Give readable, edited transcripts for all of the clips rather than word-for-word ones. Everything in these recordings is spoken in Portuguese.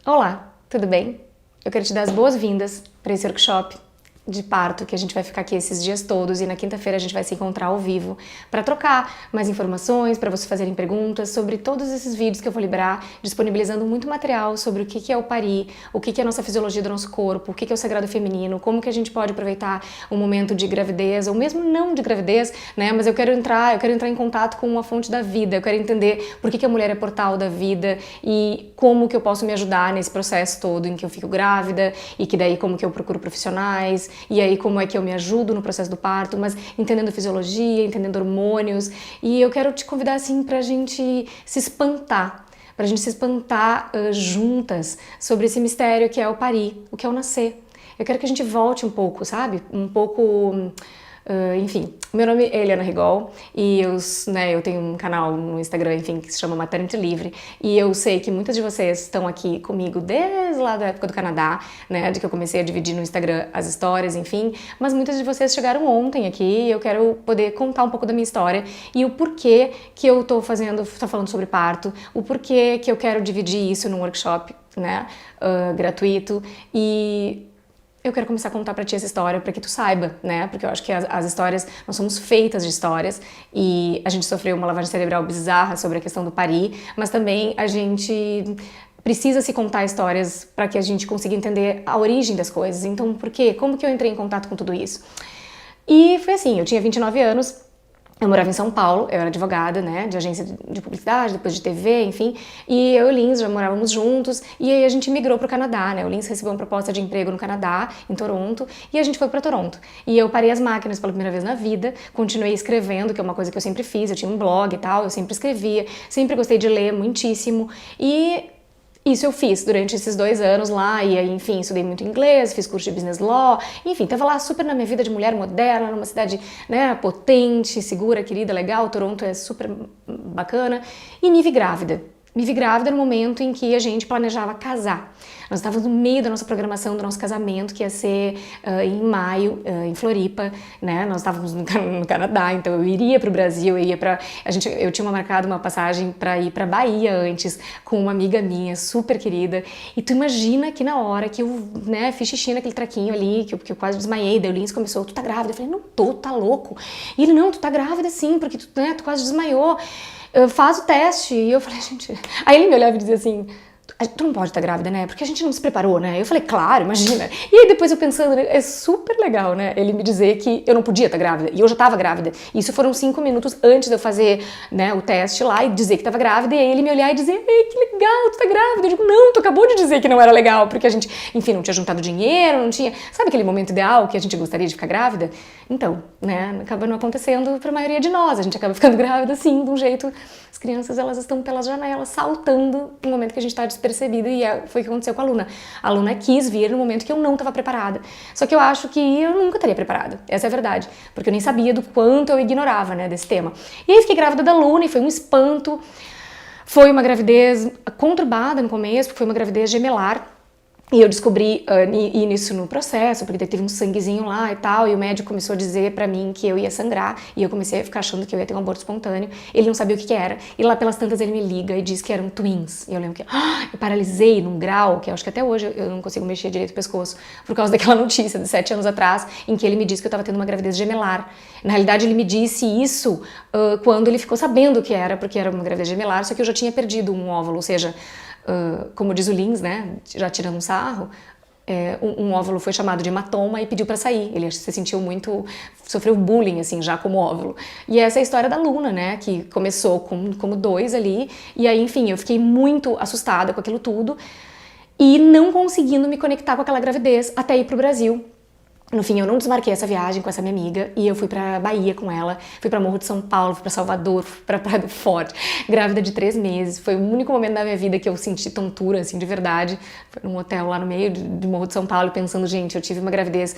Olá, tudo bem? Eu quero te dar as boas-vindas para esse workshop de parto que a gente vai ficar aqui esses dias todos e na quinta-feira a gente vai se encontrar ao vivo para trocar mais informações, para vocês fazerem perguntas sobre todos esses vídeos que eu vou liberar, disponibilizando muito material sobre o que é o parir, o que é a nossa fisiologia do nosso corpo, o que é o sagrado feminino, como que a gente pode aproveitar um momento de gravidez ou mesmo não de gravidez, né? Mas eu quero entrar em contato com uma fonte da vida, eu quero entender por que a mulher é portal da vida e como que eu posso me ajudar nesse processo todo em que eu fico grávida e que daí como que eu procuro profissionais. E aí como é que eu me ajudo no processo do parto, mas entendendo fisiologia, entendendo hormônios. E eu quero te convidar assim pra gente se espantar, juntas sobre esse mistério que é o parir, o que é o nascer. Eu quero que a gente volte um pouco, sabe? Um pouco... enfim, meu nome é Eliana Rigol e eu tenho um canal no Instagram, enfim, que se chama Maternity Livre, e eu sei que muitas de vocês estão aqui comigo desde lá da época do Canadá, né, de que eu comecei a dividir no Instagram as histórias, enfim, mas muitas de vocês chegaram ontem aqui e eu quero poder contar um pouco da minha história e o porquê que eu tô falando sobre parto, o porquê que eu quero dividir isso num workshop, né, gratuito. E eu quero começar a contar pra ti essa história pra que tu saiba, né? Porque eu acho que as histórias, nós somos feitas de histórias e a gente sofreu uma lavagem cerebral bizarra sobre a questão do parir, mas também a gente precisa se contar histórias pra que a gente consiga entender a origem das coisas. Então, por quê? Como que eu entrei em contato com tudo isso? E foi assim, eu tinha 29 anos, eu morava em São Paulo, eu era advogada, né, de agência de publicidade, depois de TV, enfim, e eu e o Lins já morávamos juntos, e aí a gente migrou pro Canadá, né, o Lins recebeu uma proposta de emprego no Canadá, em Toronto, e a gente foi pra Toronto. E eu parei as máquinas pela primeira vez na vida, continuei escrevendo, que é uma coisa que eu sempre fiz, eu tinha um blog e tal, eu sempre escrevia, sempre gostei de ler muitíssimo, e isso eu fiz durante esses 2 anos lá, e aí, enfim, estudei muito inglês, fiz curso de business law, enfim, tava lá super na minha vida de mulher moderna, numa cidade, né, potente, segura, querida, legal, Toronto é super bacana, e me vi grávida. Me vi grávida no momento em que a gente planejava casar. Nós estávamos no meio da nossa programação do nosso casamento, que ia ser em maio, em Floripa, né? Nós estávamos no Canadá, então eu iria para o Brasil, eu tinha marcado uma passagem para ir para Bahia antes, com uma amiga minha, super querida. E tu imagina que na hora que eu, né, fiz xixi naquele traquinho ali, que eu quase desmaiei, daí o Lins começou, tu tá grávida? Eu falei, não tô, tá louco. E ele, não, tu tá grávida sim, porque tu quase desmaiou. Faz o teste. E eu falei, gente... Aí ele me olhava e dizia assim, tu não pode estar grávida, né? Porque a gente não se preparou, né? Eu falei, claro, imagina. E aí depois eu pensando, é super legal, né? Ele me dizer que eu não podia estar grávida. E eu já estava grávida. Isso foram 5 minutos antes de eu fazer, né, o teste lá e dizer que estava grávida. E aí ele me olhar e dizer, ei, que legal, tu tá grávida. Eu digo, não, tu acabou de dizer que não era legal. Porque a gente, enfim, não tinha juntado dinheiro, não tinha... Sabe aquele momento ideal que a gente gostaria de ficar grávida? Então, né, acaba não acontecendo para a maioria de nós. A gente acaba ficando grávida, assim, de um jeito... As crianças, elas estão pelas janelas, saltando no momento que a gente está despercebido, e foi o que aconteceu com a Luna. A Luna quis vir no momento que eu não estava preparada. Só que eu acho que eu nunca estaria preparada, essa é a verdade, porque eu nem sabia do quanto eu ignorava, né, desse tema. E aí fiquei grávida da Luna e foi um espanto. Foi uma gravidez conturbada no começo, porque foi uma gravidez gemelar. E eu descobri isso no processo, porque teve um sanguezinho lá e tal, e o médico começou a dizer pra mim que eu ia sangrar, e eu comecei a ficar achando que eu ia ter um aborto espontâneo. Ele não sabia o que era, e lá pelas tantas ele me liga e diz que eram twins. E eu lembro que eu paralisei num grau, que eu acho que até hoje eu não consigo mexer direito o pescoço, por causa daquela notícia de 7 anos atrás, em que ele me disse que eu tava tendo uma gravidez gemelar. Na realidade, ele me disse isso quando ele ficou sabendo o que era, porque era uma gravidez gemelar, só que eu já tinha perdido um óvulo, ou seja... como diz o Lins, né, já tirando um sarro, um óvulo foi chamado de hematoma e pediu pra sair. Ele se sentiu muito... sofreu bullying, assim, já como óvulo. E essa é a história da Luna, né, que começou como 2 ali, e aí, enfim, eu fiquei muito assustada com aquilo tudo e não conseguindo me conectar com aquela gravidez até ir pro Brasil. No fim, eu não desmarquei essa viagem com essa minha amiga e eu fui pra Bahia com ela, fui pra Morro de São Paulo, fui pra Salvador, fui pra Praia do Forte, grávida de 3 meses. Foi o único momento da minha vida que eu senti tontura, assim, de verdade. Foi num hotel lá no meio de Morro de São Paulo, pensando, gente, eu tive uma gravidez,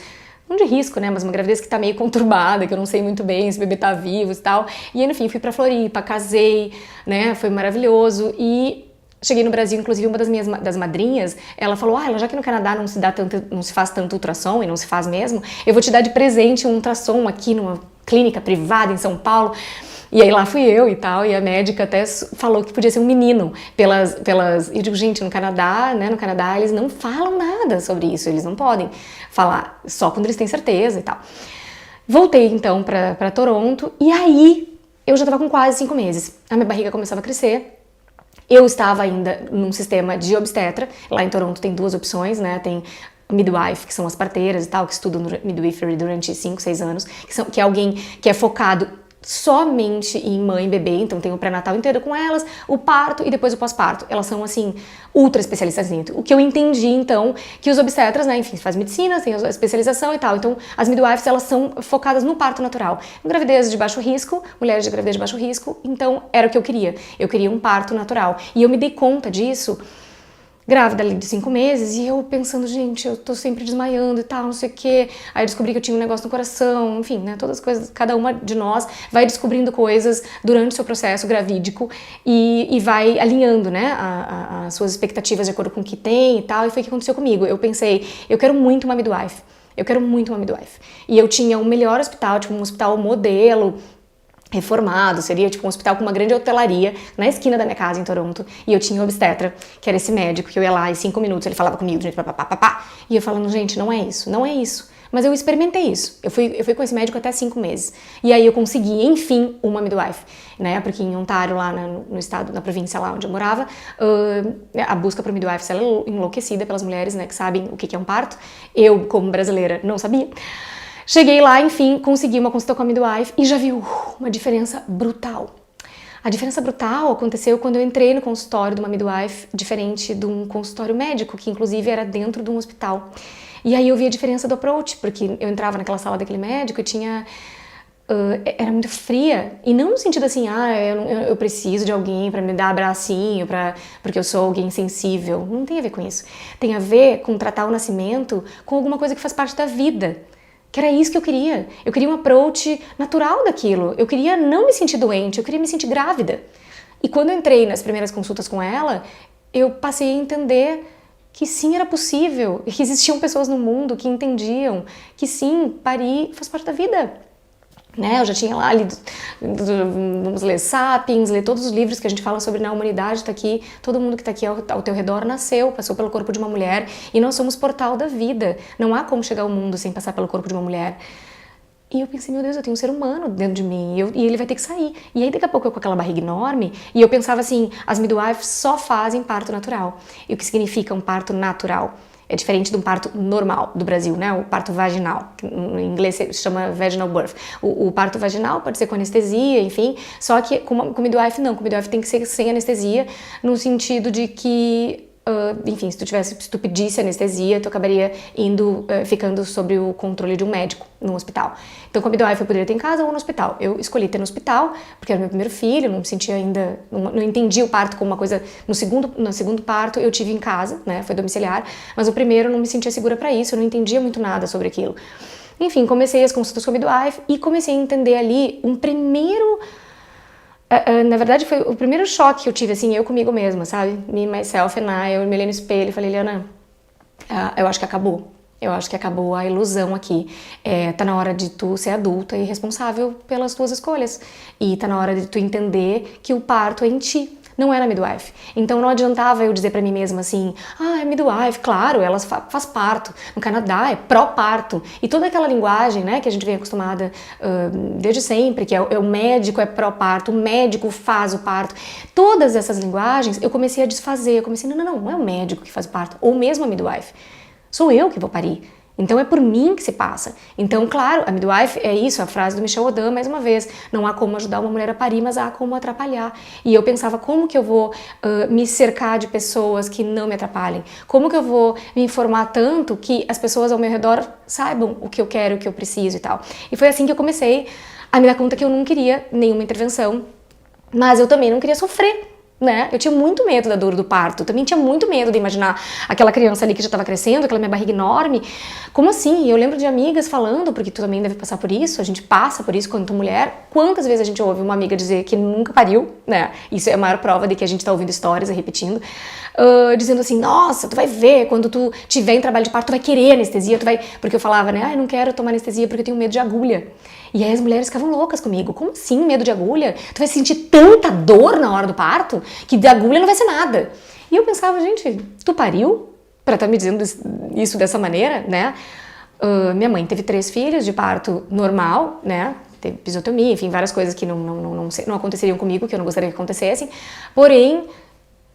não de risco, né, mas uma gravidez que tá meio conturbada, que eu não sei muito bem se o bebê tá vivo e tal. E aí, no fim, fui pra Floripa, casei, né, foi maravilhoso e... Cheguei no Brasil, inclusive uma das madrinhas, ela falou, já que no Canadá não se faz tanto ultrassom, e não se faz mesmo, eu vou te dar de presente um ultrassom aqui numa clínica privada em São Paulo. E aí lá fui eu e tal, e a médica até falou que podia ser um menino, eu digo, gente, no Canadá, né, no Canadá eles não falam nada sobre isso, eles não podem falar, só quando eles têm certeza e tal. Voltei então pra Toronto, e aí eu já tava com quase 5 meses, a minha barriga começava a crescer. Eu estava ainda num sistema de obstetra, lá em Toronto tem 2 opções, né, tem midwife, que são as parteiras e tal, que estudam midwifery durante 5, 6 anos, que é alguém que é focado somente em mãe e bebê, então tem o pré-natal inteiro com elas, o parto e depois o pós-parto. Elas são, assim, ultra especialistas dentro. O que eu entendi, então, que os obstetras, né, enfim, faz medicina, tem a especialização e tal, então as midwives, elas são focadas no parto natural. Gravidez de baixo risco, mulheres de gravidez de baixo risco, então era o que eu queria. Eu queria um parto natural. E eu me dei conta disso grávida ali de 5 meses, e eu pensando, gente, eu tô sempre desmaiando e tal, não sei o quê. Aí eu descobri que eu tinha um negócio no coração, enfim, né, todas as coisas, cada uma de nós vai descobrindo coisas durante o seu processo gravídico e vai alinhando, né, as suas expectativas de acordo com o que tem e tal, e foi o que aconteceu comigo. Eu pensei, eu quero muito uma midwife, eu quero muito uma midwife. E eu tinha o melhor hospital, tipo um hospital modelo, reformado, seria tipo um hospital com uma grande hotelaria na esquina da minha casa em Toronto, e eu tinha um obstetra, que era esse médico, que eu ia lá em 5 minutos, ele falava comigo, gente, papapá, e eu falando, gente, não é isso, não é isso. Mas eu experimentei isso, eu fui com esse médico até 5 meses, e aí eu consegui, enfim, uma midwife, né, porque em Ontário, lá no estado, na província lá onde eu morava, a busca por midwife, ela é enlouquecida pelas mulheres, né, que sabem o que é um parto. Eu, como brasileira, não sabia. Cheguei lá, enfim, consegui uma consulta com a midwife e já vi uma diferença brutal. A diferença brutal aconteceu quando eu entrei no consultório de uma midwife, diferente de um consultório médico, que inclusive era dentro de um hospital. E aí eu vi a diferença do approach, porque eu entrava naquela sala daquele médico e tinha... era muito fria, e não no sentido assim, eu preciso de alguém pra me dar abracinho, porque eu sou alguém sensível. Não tem a ver com isso. Tem a ver com tratar o nascimento com alguma coisa que faz parte da vida. Que era isso que eu queria. Eu queria um approach natural daquilo. Eu queria não me sentir doente, eu queria me sentir grávida. E quando eu entrei nas primeiras consultas com ela, eu passei a entender que sim, era possível, e que existiam pessoas no mundo que entendiam que sim, parir faz parte da vida. Né? Eu já tinha lá lido, vamos ler Sapiens, ler todos os livros que a gente fala sobre na humanidade, tá aqui, todo mundo que tá aqui ao teu redor nasceu, passou pelo corpo de uma mulher, e nós somos portal da vida, não há como chegar ao mundo sem passar pelo corpo de uma mulher. E eu pensei, meu Deus, eu tenho um ser humano dentro de mim, e ele vai ter que sair. E aí daqui a pouco eu com aquela barriga enorme, e eu pensava assim, as midwives só fazem parto natural. E o que significa um parto natural? É diferente de um parto normal do Brasil, né? O parto vaginal, que em inglês se chama vaginal birth. O parto vaginal pode ser com anestesia, enfim, só que com midwife não, com midwife tem que ser sem anestesia, no sentido de que, enfim, se tu pedisse anestesia, tu acabaria ficando sob o controle de um médico no hospital. Então com a midwife eu poderia ter em casa ou no hospital. Eu escolhi ter no hospital, porque era meu primeiro filho, não me sentia ainda, não entendi o parto como uma coisa, no segundo parto eu tive em casa, né, foi domiciliar, mas o primeiro eu não me sentia segura para isso, eu não entendia muito nada sobre aquilo. Enfim, comecei as consultas com a midwife e comecei a entender ali um primeiro... na verdade foi o primeiro choque que eu tive, assim, eu comigo mesma, sabe? Me, myself and I, eu me olhei no espelho e falei, Liana, eu acho que acabou. Eu acho que acabou a ilusão aqui. Tá na hora de tu ser adulta e responsável pelas tuas escolhas. E tá na hora de tu entender que o parto é em ti, não é na midwife. Então não adiantava eu dizer pra mim mesma assim, é midwife, claro, ela faz parto. No Canadá é pró-parto. E toda aquela linguagem, né, que a gente vem acostumada desde sempre, que é o médico é pró-parto, o médico faz o parto. Todas essas linguagens eu comecei a desfazer. Eu comecei, não é o médico que faz o parto, ou mesmo a midwife. Sou eu que vou parir. Então é por mim que se passa. Então, claro, a midwife é isso, a frase do Michel Odan, mais uma vez, não há como ajudar uma mulher a parir, mas há como atrapalhar. E eu pensava, como que eu vou me cercar de pessoas que não me atrapalhem? Como que eu vou me informar tanto que as pessoas ao meu redor saibam o que eu quero, o que eu preciso e tal. E foi assim que eu comecei a me dar conta que eu não queria nenhuma intervenção, mas eu também não queria sofrer. né? Eu tinha muito medo da dor do parto, também tinha muito medo de imaginar aquela criança ali que já estava crescendo, aquela minha barriga enorme. Como assim? Eu lembro de amigas falando, porque tu também deve passar por isso, a gente passa por isso quando mulher. Quantas vezes a gente ouve uma amiga dizer que nunca pariu, né? Isso é a maior prova de que a gente tá ouvindo histórias e repetindo, dizendo assim, nossa, tu vai ver, quando tu tiver em trabalho de parto, tu vai querer anestesia, tu vai... Porque eu falava, né, eu não quero tomar anestesia porque eu tenho medo de agulha. E aí as mulheres ficavam loucas comigo. Como assim, medo de agulha? Tu vai sentir tanta dor na hora do parto que de agulha não vai ser nada. E eu pensava, gente, tu pariu pra estar me dizendo isso dessa maneira, né? Minha mãe teve 3 filhos de parto normal, né? Teve episiotomia, enfim, várias coisas que não aconteceriam comigo, que eu não gostaria que acontecessem. Porém,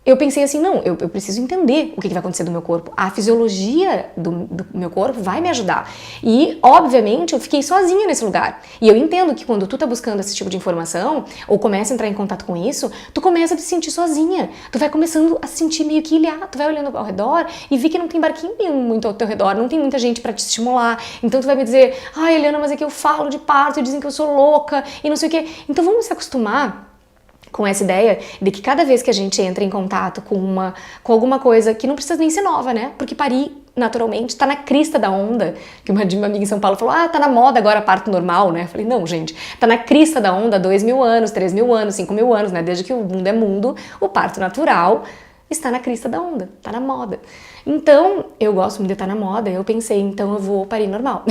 eu pensei assim, não, eu preciso entender o que vai acontecer do meu corpo. A fisiologia do meu corpo vai me ajudar. E, obviamente, eu fiquei sozinha nesse lugar. E eu entendo que quando tu tá buscando esse tipo de informação, ou começa a entrar em contato com isso, tu começa a te sentir sozinha. Tu vai começando a se sentir meio que ilhado. Tu vai olhando ao redor e vê que não tem barquinho muito ao teu redor, não tem muita gente pra te estimular. Então tu vai me dizer, ai, Eliana, mas é que eu falo de parto e dizem que eu sou louca e não sei o quê. Então vamos se acostumar com essa ideia de que cada vez que a gente entra em contato com alguma coisa que não precisa nem ser nova, né? Porque parir, naturalmente, tá na crista da onda. Que uma amiga em São Paulo falou, tá na moda agora parto normal, né? Eu falei, não, gente, tá na crista da onda há 2.000 anos, 3.000 anos, 5.000 anos, né? Desde que o mundo é mundo, o parto natural está na crista da onda, tá na moda. Então, eu gosto muito de estar na moda, eu pensei, então eu vou parir normal.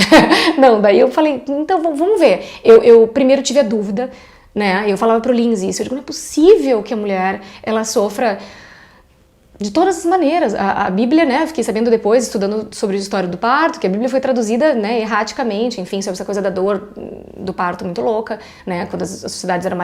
Não, daí eu falei, então vamos ver. Eu primeiro tive a dúvida, né? Eu falava pro Lindsay isso, eu digo, não é possível que a mulher, ela sofra de todas as maneiras. A Bíblia, né, fiquei sabendo depois, estudando sobre a história do parto, que a Bíblia foi traduzida, né, erraticamente, enfim, sobre essa coisa da dor do parto muito louca, né, quando as sociedades eram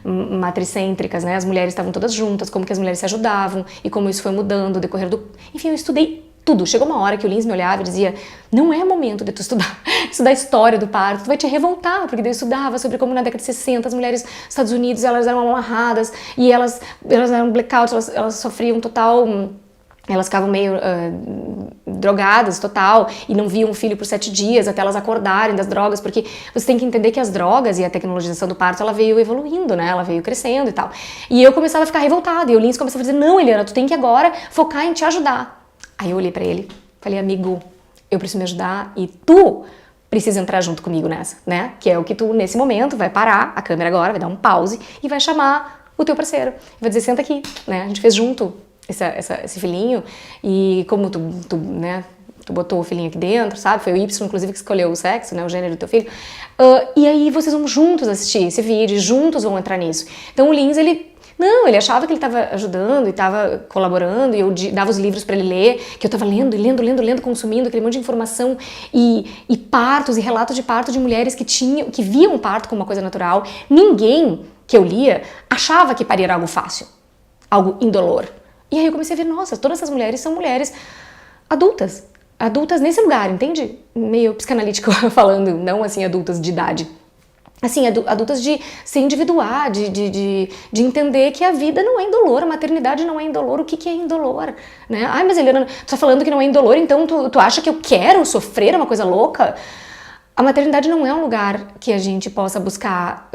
matricêntricas, né, as mulheres estavam todas juntas, como que as mulheres se ajudavam e como isso foi mudando no decorrer do... Enfim, eu estudei tudo. Chegou uma hora que o Lindsay me olhava e dizia, não é momento de tu estudar a história do parto, tu vai te revoltar, porque daí eu estudava sobre como na década de 60 as mulheres dos Estados Unidos, elas eram amarradas e elas eram blackout, elas sofriam total... Elas ficavam meio drogadas, total, e não viam o filho por 7 dias até elas acordarem das drogas, porque você tem que entender que as drogas e a tecnologização do parto, ela veio evoluindo, né? Ela veio crescendo e tal. E eu começava a ficar revoltada, e o Lindsay começava a dizer, não, Eliana, tu tem que agora focar em te ajudar. Aí eu olhei pra ele, falei, amigo, eu preciso me ajudar e tu precisa entrar junto comigo nessa, né? Que é o que tu, nesse momento, vai parar a câmera agora, vai dar um pause e vai chamar o teu parceiro. Vai dizer, senta aqui, né? A gente fez junto esse filhinho e como tu botou o filhinho aqui dentro, sabe? Foi o Y, inclusive, que escolheu o sexo, né? O gênero do teu filho. E aí vocês vão juntos assistir esse vídeo, juntos vão entrar nisso. Então o Lindsay, ele achava que ele estava ajudando e estava colaborando e eu dava os livros para ele ler, que eu estava lendo, consumindo aquele monte de informação e partos e relatos de parto de mulheres que viam o parto como uma coisa natural. Ninguém que eu lia achava que parir era algo fácil, algo indolor. E aí eu comecei a ver, nossa, todas essas mulheres são mulheres adultas nesse lugar, entende? Meio psicanalítico falando, não assim adultas de idade. Assim, adultas de se individuar, de entender que a vida não é indolor, a maternidade não é indolor, o que é indolor, né? Ai, mas Eliana, tu tá falando que não é indolor, então tu acha que eu quero sofrer uma coisa louca? A maternidade não é um lugar que a gente possa buscar...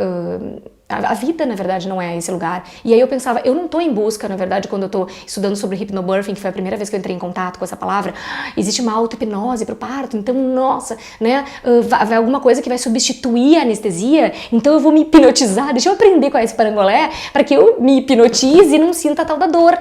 A vida, na verdade, não é esse lugar. E aí eu pensava, eu não tô em busca, na verdade, quando eu tô estudando sobre hypnobirthing, que foi a primeira vez que eu entrei em contato com essa palavra, existe uma auto-hipnose pro parto, então, nossa, né, vai alguma coisa que vai substituir a anestesia, então eu vou me hipnotizar, deixa eu aprender com esse parangolé, para que eu me hipnotize e não sinta a tal da dor.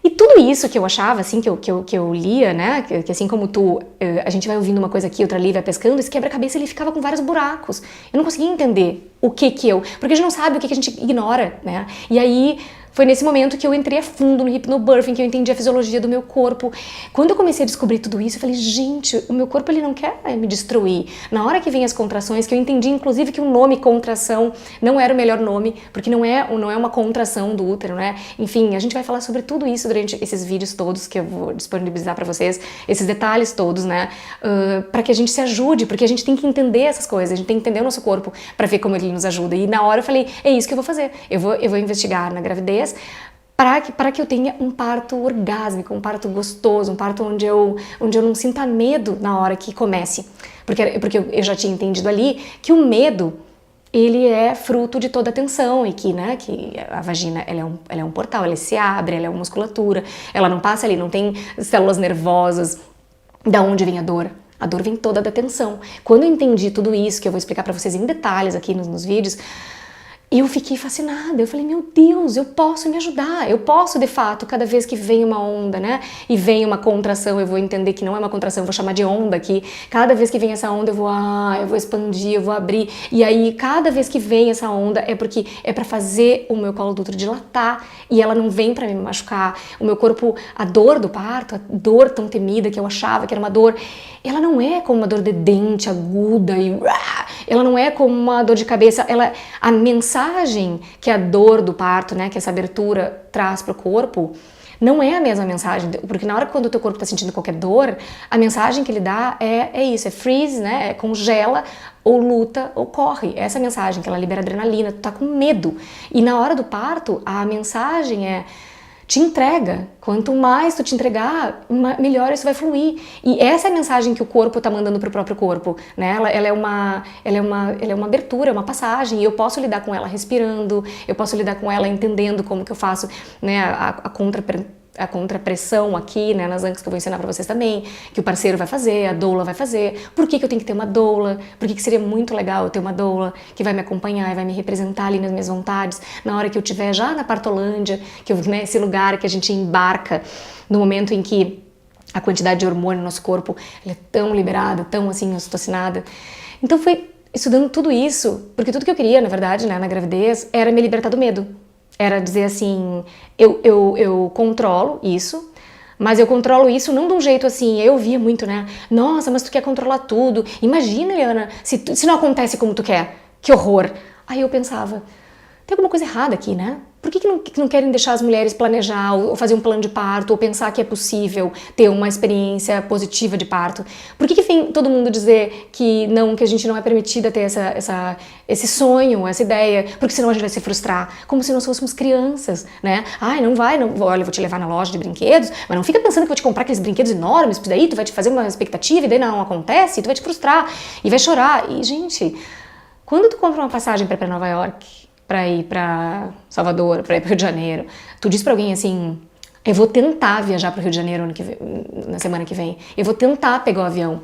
E tudo isso que eu achava, assim, que eu lia, né, que assim como tu, a gente vai ouvindo uma coisa aqui, outra ali, vai pescando, esse quebra-cabeça ele ficava com vários buracos. Eu não conseguia entender porque a gente não sabe o que a gente ignora, né, e aí... Foi nesse momento que eu entrei a fundo no hypnobirthing, que eu entendi a fisiologia do meu corpo. Quando eu comecei a descobrir tudo isso, eu falei, gente, o meu corpo ele não quer me destruir. Na hora que vem as contrações, que eu entendi inclusive que o nome contração não era o melhor nome, porque não é uma contração do útero, né? Enfim, a gente vai falar sobre tudo isso durante esses vídeos todos que eu vou disponibilizar pra vocês, esses detalhes todos, né? Pra que a gente se ajude, porque a gente tem que entender essas coisas, a gente tem que entender o nosso corpo pra ver como ele nos ajuda. E na hora eu falei, é isso que eu vou fazer. Eu vou investigar na gravidez, para que eu tenha um parto orgásmico, um parto gostoso, um parto onde eu não sinta medo na hora que comece. Porque eu já tinha entendido ali que o medo ele é fruto de toda a tensão e que, né, que a vagina ela é um portal, ela se abre, ela é uma musculatura, ela não passa ali, não tem células nervosas. Da onde vem a dor? A dor vem toda da tensão. Quando eu entendi tudo isso, que eu vou explicar pra vocês em detalhes aqui nos vídeos, eu fiquei fascinada, eu falei, meu Deus, eu posso me ajudar, eu posso de fato, cada vez que vem uma onda, né, e vem uma contração, eu vou entender que não é uma contração, eu vou chamar de onda aqui, cada vez que vem essa onda eu vou expandir, eu vou abrir, e aí cada vez que vem essa onda é porque é pra fazer o meu colo do útero dilatar, e ela não vem pra me machucar, o meu corpo, a dor do parto, a dor tão temida que eu achava que era uma dor, ela não é como uma dor de dente aguda e ela não é como uma dor de cabeça, a mensagem que a dor do parto, né, que essa abertura traz para o corpo, não é a mesma mensagem, porque na hora que quando o teu corpo está sentindo qualquer dor, a mensagem que ele dá é isso, é freeze, né, é congela, ou luta, ou corre. Essa é a mensagem, que ela libera adrenalina, tu tá com medo. E na hora do parto, a mensagem é te entrega. Quanto mais tu te entregar, melhor isso vai fluir. E essa é a mensagem que o corpo tá mandando pro próprio corpo, né? Ela é uma abertura, é uma passagem, e eu posso lidar com ela respirando, eu posso lidar com ela entendendo como que eu faço, né, a contrapressão aqui, né, nas ancas que eu vou ensinar pra vocês também, que o parceiro vai fazer, a doula vai fazer. Por que eu tenho que ter uma doula? Por que seria muito legal eu ter uma doula que vai me acompanhar e vai me representar ali nas minhas vontades, na hora que eu estiver já na partolândia, que eu, né, esse lugar que a gente embarca no momento em que a quantidade de hormônio no nosso corpo é tão liberada, tão assim, ocitocinada. Então foi estudando tudo isso, porque tudo que eu queria, na verdade, né, na gravidez, era me libertar do medo. Era dizer assim, eu controlo isso, mas eu controlo isso não de um jeito assim, eu via muito, né? Nossa, mas tu quer controlar tudo. Imagina, Eliana, se não acontece como tu quer. Que horror. Aí eu pensava, tem alguma coisa errada aqui, né? Por que não querem deixar as mulheres planejar ou fazer um plano de parto ou pensar que é possível ter uma experiência positiva de parto? Por que vem todo mundo dizer que não, que a gente não é permitida ter esse sonho, essa ideia, porque senão a gente vai se frustrar, como se nós fôssemos crianças, né? Ai, não, olha, eu vou te levar na loja de brinquedos, mas não fica pensando que eu vou te comprar aqueles brinquedos enormes, porque daí tu vai te fazer uma expectativa e daí não acontece, e tu vai te frustrar e vai chorar. E, gente, quando tu compra uma passagem para Nova York, para ir para Salvador, para ir para o Rio de Janeiro, tu diz para alguém assim, eu vou tentar viajar para o Rio de Janeiro na semana que vem, eu vou tentar pegar o avião.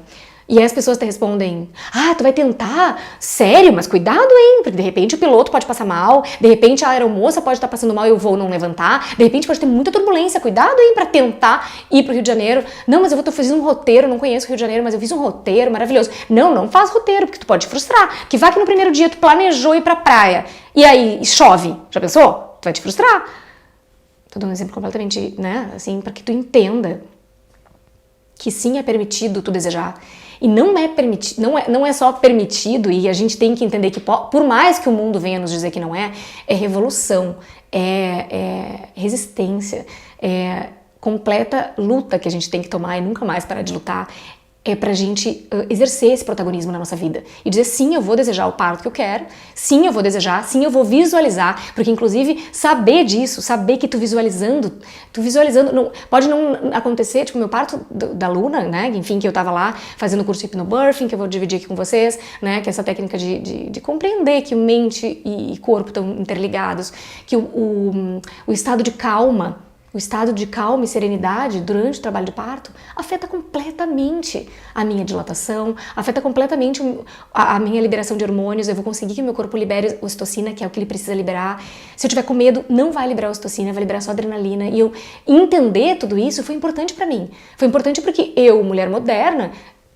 E aí as pessoas te respondem, tu vai tentar? Sério? Mas cuidado, hein? Porque de repente o piloto pode passar mal, de repente a aeromoça pode estar passando mal e o voo não levantar, de repente pode ter muita turbulência, cuidado, hein, para tentar ir pro Rio de Janeiro. Não, mas eu vou fazer um roteiro, não conheço o Rio de Janeiro, mas eu fiz um roteiro maravilhoso. Não faz roteiro, porque tu pode te frustrar. Que vai que no primeiro dia tu planejou ir pra praia, e aí chove, já pensou? Tu vai te frustrar. Tô dando um exemplo completamente, né, assim, para que tu entenda que sim, é permitido tu desejar. E não é só permitido, e a gente tem que entender que por mais que o mundo venha nos dizer que não é revolução, é resistência, é completa luta que a gente tem que tomar e nunca mais parar de lutar. É pra gente exercer esse protagonismo na nossa vida. E dizer, sim, eu vou desejar o parto que eu quero, sim, eu vou desejar, sim, eu vou visualizar, porque inclusive saber disso, saber que tu visualizando, pode não acontecer, tipo, meu parto da Luna, né, enfim, que eu tava lá fazendo o curso de hypnobirthing, que eu vou dividir aqui com vocês, né, que é essa técnica de compreender que mente e corpo estão interligados, que o estado de calma, o estado de calma e serenidade durante o trabalho de parto afeta completamente a minha dilatação, afeta completamente a minha liberação de hormônios. Eu vou conseguir que meu corpo libere ocitocina, que é o que ele precisa liberar. Se eu tiver com medo, não vai liberar ocitocina, vai liberar só adrenalina. E eu entender tudo isso foi importante pra mim. Foi importante porque eu, mulher moderna,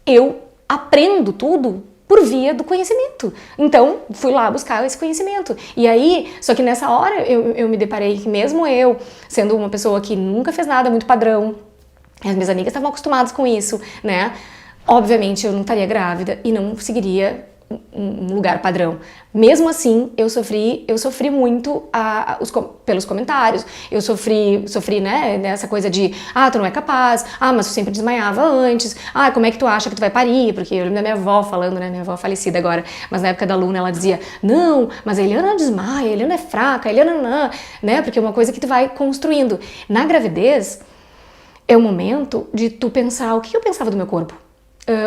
eu aprendo tudo por via do conhecimento. Então, fui lá buscar esse conhecimento. E aí, só que nessa hora eu me deparei que mesmo eu, sendo uma pessoa que nunca fez nada muito padrão, as minhas amigas estavam acostumadas com isso, né? Obviamente eu não estaria grávida e não seguiria um lugar padrão. Mesmo assim, eu sofri muito pelos comentários, eu sofri, né, nessa coisa de, tu não é capaz, mas tu sempre desmaiava antes, como é que tu acha que tu vai parir? Porque eu lembro da minha avó falando, né, minha avó falecida agora, mas na época da Luna ela dizia, não, mas a Eliana desmaia, a Eliana é fraca, a Eliana não, né, porque é uma coisa que tu vai construindo. Na gravidez, é o momento de tu pensar, o que eu pensava do meu corpo?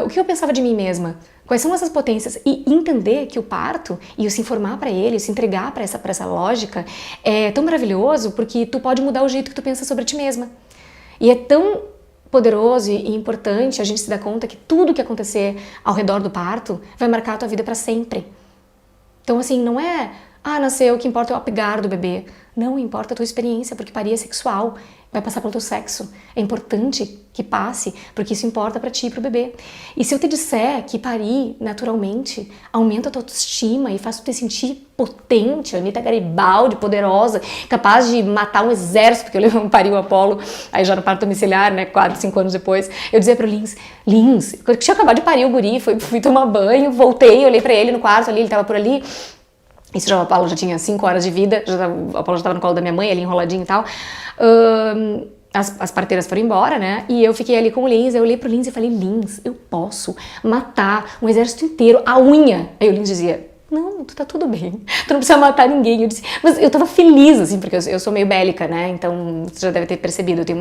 o que eu pensava de mim mesma? Quais são essas potências? E entender que o parto e o se informar para ele, se entregar para essa lógica é tão maravilhoso porque tu pode mudar o jeito que tu pensa sobre ti mesma. E é tão poderoso e importante a gente se dar conta que tudo que acontecer ao redor do parto vai marcar a tua vida para sempre. Então assim, não é, nasceu, o que importa é o apegar do bebê. Não, importa a tua experiência, porque parir é sexual, vai passar pelo teu sexo. É importante que passe, porque isso importa pra ti e pro bebê. E se eu te disser que parir naturalmente aumenta a tua autoestima e faz tu te sentir potente, Anitta Garibaldi, poderosa, capaz de matar um exército, porque eu pari o Apolo, aí já no parto domiciliar, né, 4, 5 anos depois, eu dizia pro Lins, eu tinha acabado de parir o guri, fui tomar banho, voltei, olhei pra ele no quarto ali, ele tava por ali. Isso já, o Apolo já tinha 5 horas de vida, o Apolo já estava no colo da minha mãe, ali enroladinho e tal. As parteiras foram embora, né? E eu fiquei ali com o Lins, eu olhei pro Lins e falei, Lins, eu posso matar um exército inteiro, a unha. Aí o Lins dizia, não, tu tá tudo bem, tu não precisa matar ninguém. Eu disse, mas eu tava feliz, assim, porque eu sou meio bélica, né? Então, você já deve ter percebido, eu tenho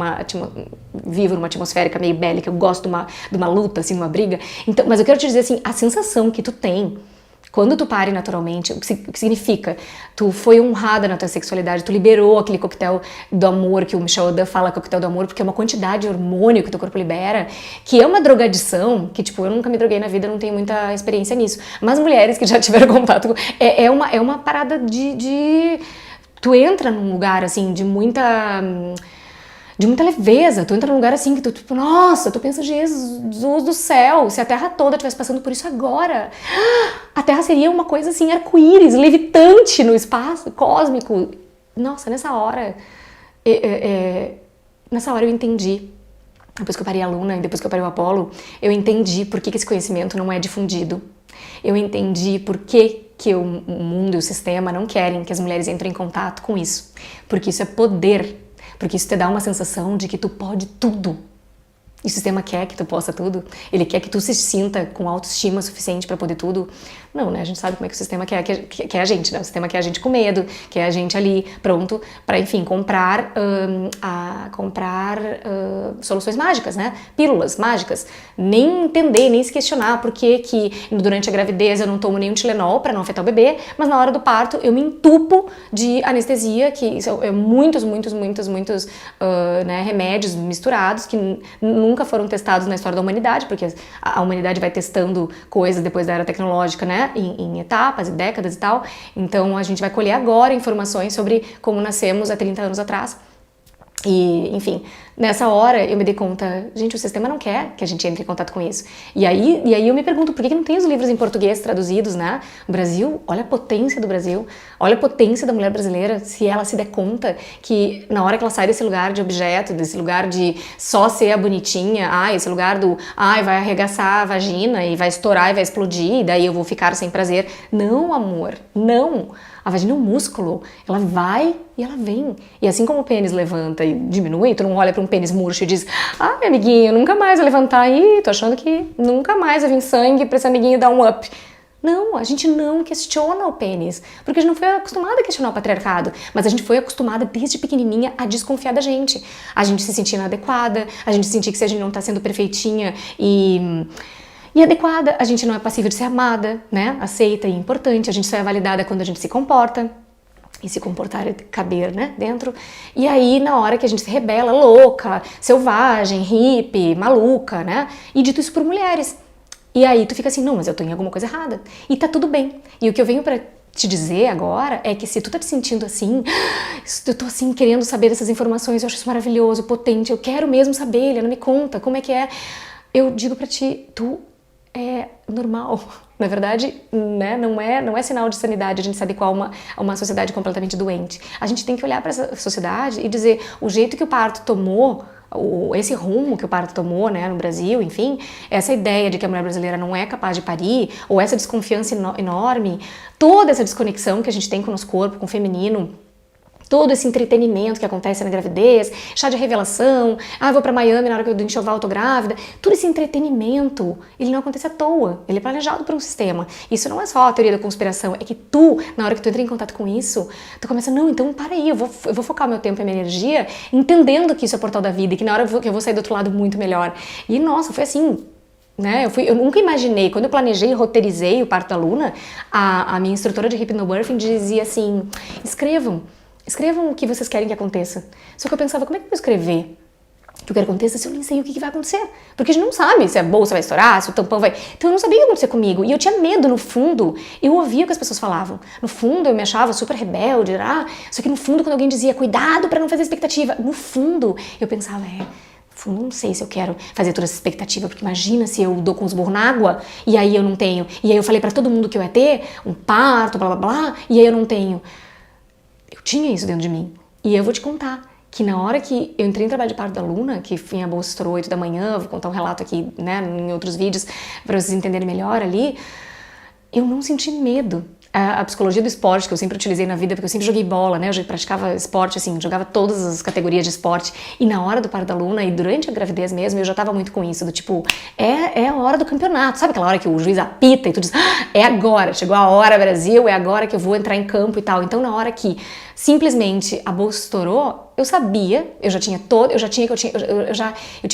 vivo numa atmosférica meio bélica, eu gosto de uma luta, assim, de uma briga. Então, mas eu quero te dizer, assim, a sensação que tu tem quando tu pare naturalmente, o que significa? Tu foi honrada na tua sexualidade, tu liberou aquele coquetel do amor, que o Michel Odan fala coquetel do amor, porque é uma quantidade de hormônio que o teu corpo libera, que é uma drogadição, que tipo, eu nunca me droguei na vida, não tenho muita experiência nisso. Mas mulheres que já tiveram contato, é uma parada de... Tu entra num lugar, assim, de muita leveza, tu entra num lugar assim que tu, tipo, nossa, tu pensa, Jesus do céu, se a Terra toda estivesse passando por isso agora, a Terra seria uma coisa assim, arco-íris, levitante no espaço cósmico. Nossa, nessa hora eu entendi, depois que eu parei a Luna e depois que eu parei o Apolo, eu entendi por que esse conhecimento não é difundido. Eu entendi por que o mundo e o sistema não querem que as mulheres entrem em contato com isso, porque isso é poder. Porque isso te dá uma sensação de que tu pode tudo. E o sistema quer que tu possa tudo. Ele quer que tu se sinta com autoestima suficiente para poder tudo. Não, né? A gente sabe como é que o sistema quer a gente, né? O sistema quer a gente com medo, quer a gente ali pronto para, enfim, comprar soluções mágicas, né? Pílulas mágicas. Nem entender, nem se questionar por que durante a gravidez eu não tomo nenhum Tilenol para não afetar o bebê, mas na hora do parto eu me entupo de anestesia, que são muitos remédios misturados que nunca foram testados na história da humanidade, porque a humanidade vai testando coisas depois da era tecnológica, né, em etapas e décadas e tal. Então a gente vai colher agora informações sobre como nascemos há 30 anos atrás. E, enfim, nessa hora eu me dei conta, gente, o sistema não quer que a gente entre em contato com isso. E aí eu me pergunto, por que não tem os livros em português traduzidos, né? O Brasil, olha a potência do Brasil, olha a potência da mulher brasileira, se ela se der conta que na hora que ela sai desse lugar de objeto, desse lugar de só ser a bonitinha, esse lugar do, vai arregaçar a vagina e vai estourar e vai explodir, e daí eu vou ficar sem prazer. Não, amor, não. A vagina é um músculo, ela vai e ela vem. E assim como o pênis levanta e diminui, tu não olha para um pênis murcho e diz, meu amiguinho, nunca mais vai levantar aí, tô achando que nunca mais vai vir sangue para esse amiguinho dar um up. Não, a gente não questiona o pênis, porque a gente não foi acostumada a questionar o patriarcado, mas a gente foi acostumada desde pequenininha a desconfiar da gente. A gente se sentir inadequada, a gente sentir que se a gente não tá sendo perfeitinha e adequada, a gente não é passível de ser amada, né? Aceita e importante, a gente só é validada quando a gente se comporta. E se comportar é caber, né, dentro. E aí, na hora que a gente se rebela, louca, selvagem, hippie, maluca, né? E dito isso por mulheres. E aí tu fica assim, não, mas eu tô em alguma coisa errada. E tá tudo bem. E o que eu venho pra te dizer agora é que se tu tá te sentindo assim, eu tô assim querendo saber dessas informações, eu acho isso maravilhoso, potente, eu quero mesmo saber, Eliana, me conta, como é que é? Eu digo pra ti, tu é normal. Na verdade, né, não é sinal de sanidade a gente se adequar a uma sociedade completamente doente. A gente tem que olhar para essa sociedade e dizer o jeito que o parto tomou, esse rumo que o parto tomou, né, no Brasil, enfim, essa ideia de que a mulher brasileira não é capaz de parir, ou essa desconfiança enorme, toda essa desconexão que a gente tem com o nosso corpo, com o feminino, todo esse entretenimento que acontece na gravidez, chá de revelação, vou pra Miami na hora que eu do enxoval eu tô grávida, todo esse entretenimento, ele não acontece à toa, ele é planejado por um sistema. Isso não é só a teoria da conspiração, é que tu, na hora que tu entra em contato com isso, tu começa, não, então para aí, eu vou focar meu tempo e minha energia entendendo que isso é o portal da vida e que na hora que eu vou sair do outro lado muito melhor. E nossa, foi assim, né? Eu nunca imaginei, quando eu planejei e roteirizei o parto da Luna, a minha instrutora de hypnobirthing dizia assim, escrevam o que vocês querem que aconteça. Só que eu pensava, como é que eu vou escrever o que eu quero que aconteça se eu nem sei o que vai acontecer? Porque a gente não sabe se a bolsa vai estourar, se o tampão vai... Então eu não sabia o que ia acontecer comigo. E eu tinha medo, no fundo. Eu ouvia o que as pessoas falavam. No fundo eu me achava super rebelde, só que no fundo quando alguém dizia, cuidado pra não fazer expectativa, no fundo eu pensava, não sei se eu quero fazer toda essa expectativa, porque imagina se eu dou com os burros na água e aí eu não tenho. E aí eu falei pra todo mundo que eu ia ter um parto, blá blá blá, e aí eu não tenho. Eu tinha isso dentro de mim. E eu vou te contar que na hora que eu entrei em trabalho de parto da Luna, que a bolsa estourou 8 da manhã, vou contar um relato aqui, né, em outros vídeos, pra vocês entenderem melhor ali, eu não senti medo. A psicologia do esporte, que eu sempre utilizei na vida, porque eu sempre joguei bola, né? Eu já praticava esporte, assim, jogava todas as categorias de esporte. E na hora do parto da Luna, e durante a gravidez mesmo, eu já tava muito com isso, do tipo, é a hora do campeonato. Sabe aquela hora que o juiz apita e tu diz, é agora, chegou a hora, Brasil, é agora que eu vou entrar em campo e tal. Então, na hora que simplesmente a bolsa estourou, eu sabia, eu tive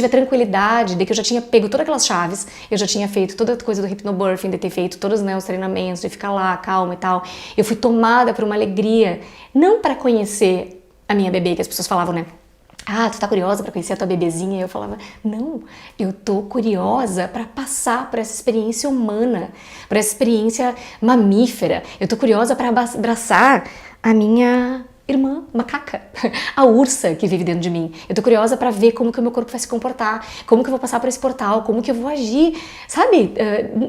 a tranquilidade de que eu já tinha pego todas aquelas chaves, eu já tinha feito toda a coisa do hypnobirthing, de ter feito todos, né, os treinamentos, de ficar lá, calma e tal. Eu fui tomada por uma alegria, não para conhecer a minha bebê, que as pessoas falavam, né? Tu tá curiosa para conhecer a tua bebezinha? E eu falava, não, eu tô curiosa para passar por essa experiência humana, por essa experiência mamífera. Eu tô curiosa para abraçar a minha irmã macaca, a ursa que vive dentro de mim. Eu tô curiosa pra ver como que o meu corpo vai se comportar, como que eu vou passar por esse portal, como que eu vou agir, sabe?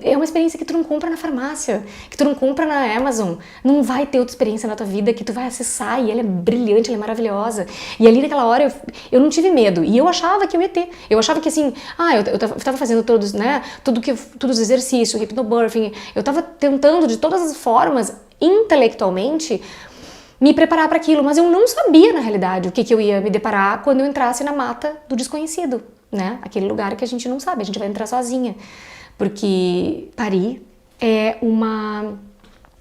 É uma experiência que tu não compra na farmácia, que tu não compra na Amazon. Não vai ter outra experiência na tua vida que tu vai acessar e ela é brilhante, ela é maravilhosa. E ali naquela hora eu não tive medo e eu achava que eu ia ter. Eu achava que assim, eu tava fazendo todos, né, todos os exercícios, hypnobirthing, eu tava tentando de todas as formas, intelectualmente, me preparar para aquilo, mas eu não sabia na realidade o que eu ia me deparar quando eu entrasse na mata do desconhecido, né? Aquele lugar que a gente não sabe, a gente vai entrar sozinha, porque parir é uma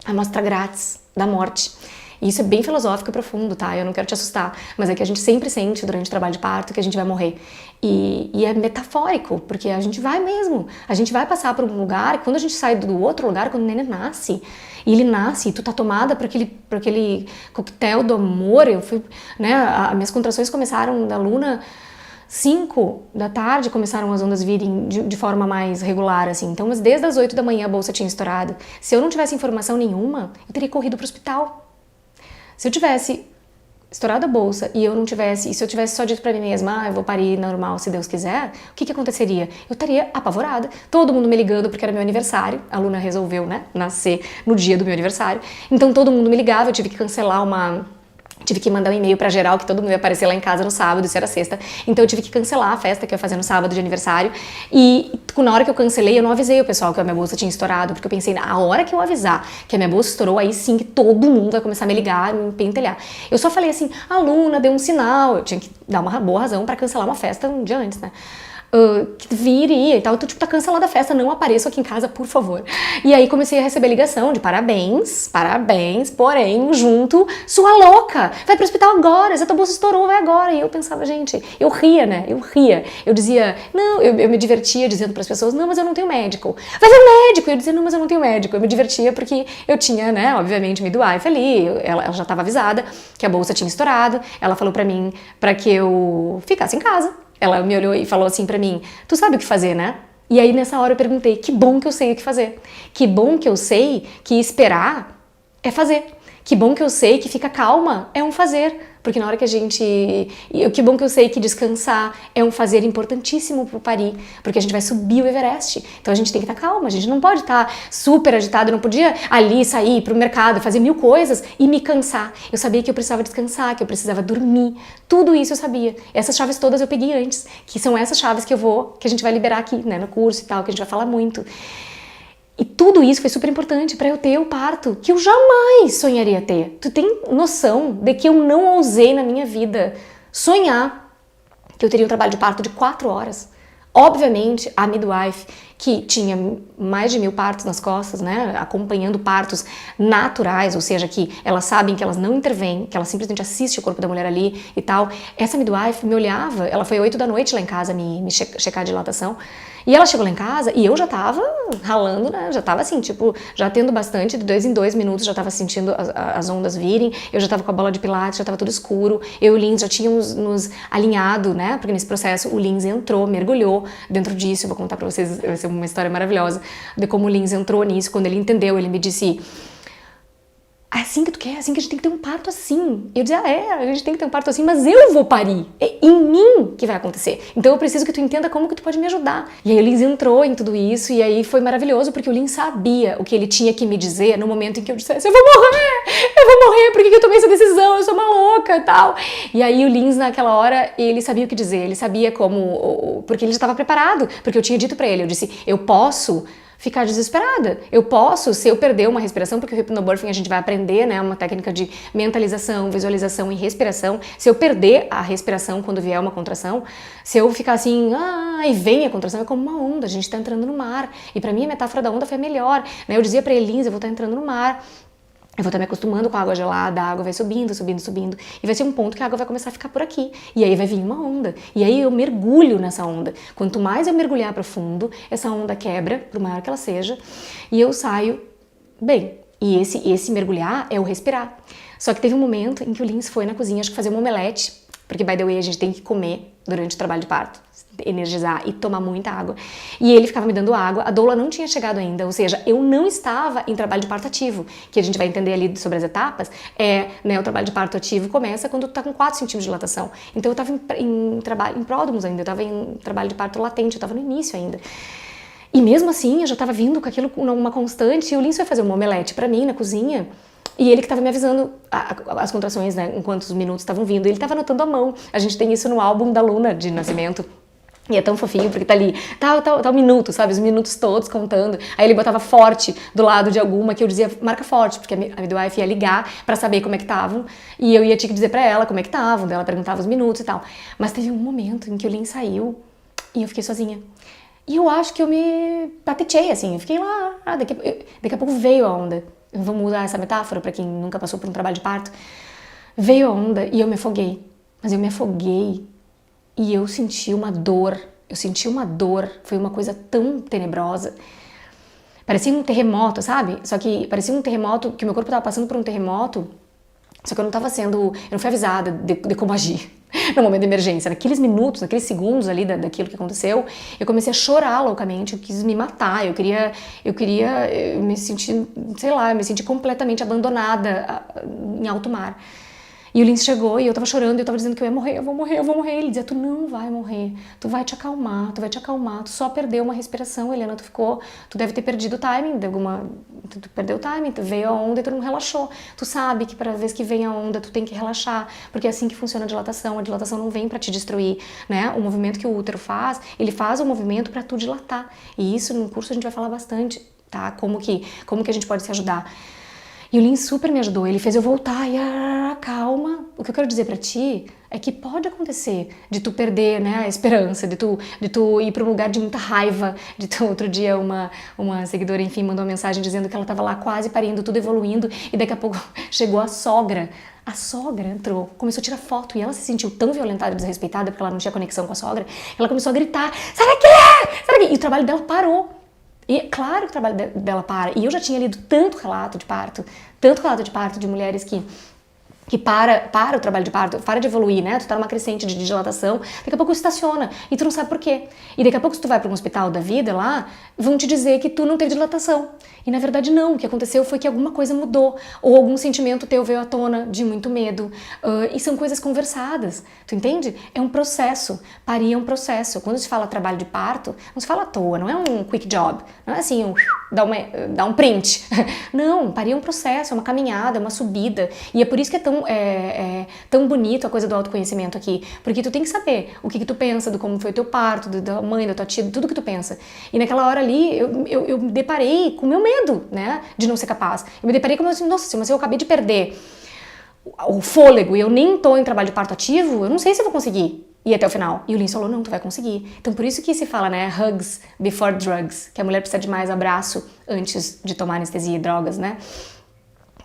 amostra grátis da morte. E isso é bem filosófico e profundo, tá? Eu não quero te assustar, mas é que a gente sempre sente durante o trabalho de parto que a gente vai morrer. E é metafórico, porque a gente vai mesmo. A gente vai passar por um lugar, quando a gente sai do outro lugar, quando o neném nasce, e ele nasce, e tu tá tomada por aquele coquetel do amor. Eu fui, né? As minhas contrações começaram da Luna 5 da tarde, começaram as ondas virem de forma mais regular, assim. Então, mas desde as 8 da manhã a bolsa tinha estourado. Se eu não tivesse informação nenhuma, eu teria corrido pro hospital. Se eu tivesse estourado a bolsa e se eu tivesse só dito pra mim mesma, eu vou parir normal se Deus quiser, o que aconteceria? Eu estaria apavorada, todo mundo me ligando porque era meu aniversário, a Luna resolveu, né, nascer no dia do meu aniversário, então todo mundo me ligava, eu tive que cancelar tive que mandar um e-mail pra geral que todo mundo ia aparecer lá em casa no sábado, isso era sexta. Então eu tive que cancelar a festa que eu ia fazer no sábado de aniversário. E na hora que eu cancelei, eu não avisei o pessoal que a minha bolsa tinha estourado, porque eu pensei, na hora que eu avisar que a minha bolsa estourou, aí sim que todo mundo vai começar a me ligar, me pentelhar. Eu só falei assim, a Luna deu um sinal, eu tinha que dar uma boa razão pra cancelar uma festa um dia antes, né? Que viria e tal, então tipo, tá cancelada a festa, não apareçam aqui em casa, por favor. E aí comecei a receber ligação de parabéns, porém, junto, sua louca, vai pro hospital agora, essa tua bolsa estourou, vai agora. E eu pensava, gente, eu ria, né, eu dizia, não, eu me divertia dizendo pras pessoas, não, mas eu não tenho médico, vai ver um médico, eu dizia, não, mas eu não tenho médico, eu me divertia porque eu tinha, né, obviamente, midwife ali, ela já tava avisada que a bolsa tinha estourado, ela falou pra mim pra que eu ficasse em casa. Ela me olhou e falou assim pra mim, tu sabe o que fazer, né? E aí nessa hora eu perguntei, que bom que eu sei o que fazer. Que bom que eu sei que esperar é fazer. Que bom que eu sei que ficar calma é um fazer. Porque na hora que a gente... Que bom que eu sei que descansar é um fazer importantíssimo pro parir. Porque a gente vai subir o Everest. Então a gente tem que estar calma. A gente não pode estar super agitado. Eu não podia ali sair pro mercado, fazer 1000 coisas e me cansar. Eu sabia que eu precisava descansar, que eu precisava dormir. Tudo isso eu sabia. Essas chaves todas eu peguei antes. Que são essas chaves que a gente vai liberar aqui, né, no curso e tal, que a gente vai falar muito. E tudo isso foi super importante para eu ter o parto que eu jamais sonharia ter. Tu tem noção de que eu não ousei na minha vida sonhar que eu teria um trabalho de parto de 4 horas? Obviamente, a midwife, que tinha mais de 1000 partos nas costas, né, acompanhando partos naturais, ou seja, que elas sabem que elas não intervêm, que elas simplesmente assistem o corpo da mulher ali e tal. Essa midwife me olhava, ela foi 8 da noite lá em casa me checar a dilatação, e ela chegou lá em casa e eu já tava ralando, né, já tava assim, tipo, já tendo bastante, de 2 em 2 minutos já tava sentindo as ondas virem, eu já tava com a bola de pilates, já tava tudo escuro, eu e o Linz já tínhamos nos alinhado, né, porque nesse processo o Linz entrou, mergulhou dentro disso. Eu vou contar pra vocês, vai ser uma história maravilhosa de como o Linz entrou nisso. Quando ele entendeu, ele me disse: é assim que tu quer? É assim que a gente tem que ter um parto assim? Eu dizia: a gente tem que ter um parto assim, mas eu vou parir. É em mim que vai acontecer. Então eu preciso que tu entenda como que tu pode me ajudar. E aí o Linz entrou em tudo isso, e aí foi maravilhoso, porque o Linz sabia o que ele tinha que me dizer no momento em que eu dissesse: eu vou morrer, por que eu tomei essa decisão? Eu sou uma louca e tal. E aí o Linz, naquela hora, ele sabia o que dizer, ele sabia como, porque ele já estava preparado, porque eu tinha dito pra ele, eu disse: eu posso ficar desesperada. Eu posso, se eu perder uma respiração, porque o hypnobirthing a gente vai aprender, né, uma técnica de mentalização, visualização e respiração. Se eu perder a respiração quando vier uma contração, se eu ficar assim, e vem a contração, é como uma onda, a gente tá entrando no mar. E pra mim a metáfora da onda foi a melhor, né? Eu dizia pra ele: Linz, eu vou estar entrando no mar. Eu vou estar me acostumando com a água gelada, a água vai subindo, subindo, subindo, e vai ser um ponto que a água vai começar a ficar por aqui, e aí vai vir uma onda, e aí eu mergulho nessa onda. Quanto mais eu mergulhar para fundo, essa onda quebra, por maior que ela seja, e eu saio bem. E esse mergulhar é o respirar. Só que teve um momento em que o Linz foi na cozinha, acho que fazer uma omelete, porque, by the way, a gente tem que comer durante o trabalho de parto, energizar e tomar muita água. E ele ficava me dando água, a doula não tinha chegado ainda, ou seja, eu não estava em trabalho de parto ativo, que a gente vai entender ali sobre as etapas, né, o trabalho de parto ativo começa quando tu tá com 4 centímetros de dilatação. Então eu estava em pródromos ainda, eu estava em trabalho de parto latente, eu estava no início ainda. E mesmo assim, eu já estava vindo com aquilo numa constante, e o Linz foi fazer uma omelete pra mim na cozinha, e ele que estava me avisando as contrações, né, enquanto os minutos estavam vindo, ele estava anotando à mão. A gente tem isso no álbum da Luna de nascimento. E é tão fofinho, porque tá ali, tá o minuto, sabe? Os minutos todos contando. Aí ele botava forte do lado de alguma, que eu dizia: marca forte, porque a midwife ia ligar pra saber como é que estavam. E eu ia ter que dizer pra ela como é que estavam, ela perguntava os minutos e tal. Mas teve um momento em que o Linz saiu e eu fiquei sozinha. E eu acho que eu me patetei, assim. Eu fiquei lá, daqui a pouco veio a onda. Vamos usar essa metáfora pra quem nunca passou por um trabalho de parto. Veio a onda e eu me afoguei. Mas eu me afoguei. E eu senti uma dor, foi uma coisa tão tenebrosa. Parecia um terremoto, sabe? Só que parecia um terremoto, que o meu corpo estava passando por um terremoto, só que eu não fui avisada de como agir no momento de emergência. Naqueles minutos, naqueles segundos ali daquilo que aconteceu, eu comecei a chorar loucamente, eu quis me matar, eu me senti completamente abandonada em alto mar. E o Linz chegou e eu tava chorando, eu tava dizendo que eu ia morrer, eu vou morrer. Ele dizia: tu não vai morrer, tu vai te acalmar, tu só perdeu uma respiração, Helena, tu deve ter perdido o timing tu perdeu o timing, veio a onda e tu não relaxou. Tu sabe que para vez que vem a onda, tu tem que relaxar, porque é assim que funciona a dilatação não vem pra te destruir, né? O movimento que o útero faz, ele faz o movimento pra tu dilatar. E isso no curso a gente vai falar bastante, tá? Como que a gente pode se ajudar. E o Linz super me ajudou, ele fez eu voltar e calma. O que eu quero dizer pra ti é que pode acontecer de tu perder, né, a esperança, de tu ir pra um lugar de muita raiva, outro dia uma seguidora, enfim, mandou uma mensagem dizendo que ela tava lá quase parindo, tudo evoluindo, e daqui a pouco chegou a sogra. A sogra entrou, começou a tirar foto, e ela se sentiu tão violentada e desrespeitada, porque ela não tinha conexão com a sogra, ela começou a gritar: sai daqui! E o trabalho dela parou. E claro que o trabalho dela para. E eu já tinha lido tanto relato de parto de mulheres que para o trabalho de parto, para de evoluir, né? Tu tá numa crescente de dilatação, daqui a pouco estaciona e tu não sabe por quê. E daqui a pouco se tu vai para um hospital da vida lá, vão te dizer que tu não teve dilatação. E na verdade não, o que aconteceu foi que alguma coisa mudou, ou algum sentimento teu veio à tona de muito medo, e são coisas conversadas, tu entende? É um processo, parir é um processo. Quando se fala trabalho de parto, não se fala à toa, não é um quick job, não é assim, dá um print. Não, parir é um processo, é uma caminhada, é uma subida, e é por isso que é tão bonito a coisa do autoconhecimento aqui, porque tu tem que saber o que tu pensa, do como foi o teu parto, da mãe, da tua tia, de tudo que tu pensa. E naquela hora ali, eu me deparei com o meu medo, né, de não ser capaz. Eu me deparei com assim: nossa, mas eu acabei de perder o fôlego e eu nem tô em trabalho de parto ativo, eu não sei se eu vou conseguir. ir até o final. E o Linz falou, não, tu vai conseguir. Então por isso que se fala, né, hugs before drugs, que a mulher precisa de mais abraço antes de tomar anestesia e drogas, né?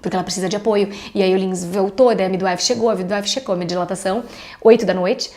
Porque ela precisa de apoio. E aí o Linz voltou, daí a midwife chegou, a midwife checou a minha dilatação, 8 da noite,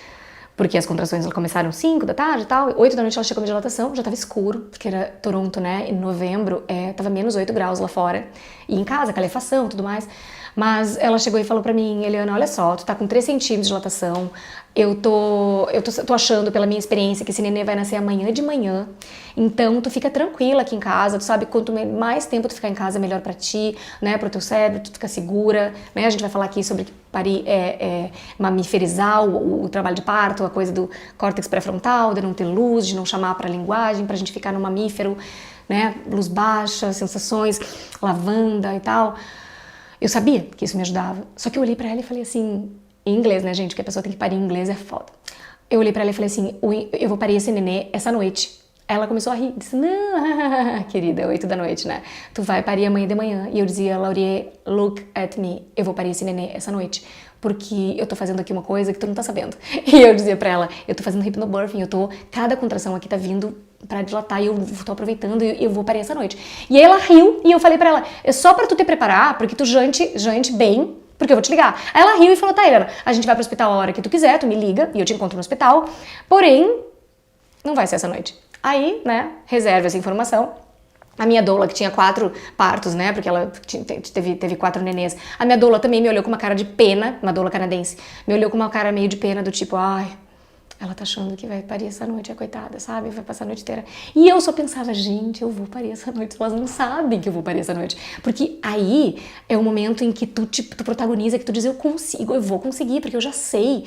porque as contrações começaram 5 da tarde e tal, 8 da noite ela chegou a minha dilatação, já tava escuro, porque era Toronto, né, em novembro, tava menos 8 graus lá fora, e em casa, calefação, tudo mais. Mas ela chegou e falou pra mim, Eliana, olha só, tu tá com 3 centímetros de dilatação, eu tô achando pela minha experiência que esse nenê vai nascer amanhã de manhã, então tu fica tranquila aqui em casa, tu sabe, quanto mais tempo tu ficar em casa, melhor pra ti, né, pro teu cérebro, tu fica segura, né, a gente vai falar aqui sobre parir, mamiferizar o trabalho de parto, a coisa do córtex pré-frontal, de não ter luz, de não chamar pra linguagem, pra gente ficar no mamífero, né, luz baixa, sensações, lavanda e tal. Eu sabia que isso me ajudava, só que eu olhei pra ela e falei assim, em inglês, né, gente, que a pessoa tem que parir em inglês é foda. Eu olhei pra ela e falei assim, eu vou parir esse nenê essa noite. Ela começou a rir, disse, não, querida, 8 da noite, né, tu vai parir amanhã de manhã. E eu dizia, Laurier, look at me, eu vou parir esse nenê essa noite, porque eu tô fazendo aqui uma coisa que tu não tá sabendo. E eu dizia pra ela, eu tô fazendo hypnobirthing, cada contração aqui tá vindo pra dilatar e eu tô aproveitando e eu vou parir essa noite. E aí ela riu e eu falei pra ela, é só pra tu te preparar, porque tu jante bem, porque eu vou te ligar. Aí ela riu e falou, tá, Helena, a gente vai pro hospital a hora que tu quiser, tu me liga e eu te encontro no hospital, porém, não vai ser essa noite. Aí, né, reserva essa informação. A minha doula, que tinha 4 partos, né, porque ela teve 4 nenês, a minha doula também me olhou com uma cara de pena, uma doula canadense, me olhou com uma cara meio de pena, do tipo, ai, ela tá achando que vai parir essa noite, a coitada, sabe? Vai passar a noite inteira. E eu só pensava, gente, eu vou parir essa noite. Elas não sabem que eu vou parir essa noite. Porque aí é o momento em que tu protagoniza, que tu diz, eu consigo, eu vou conseguir, porque eu já sei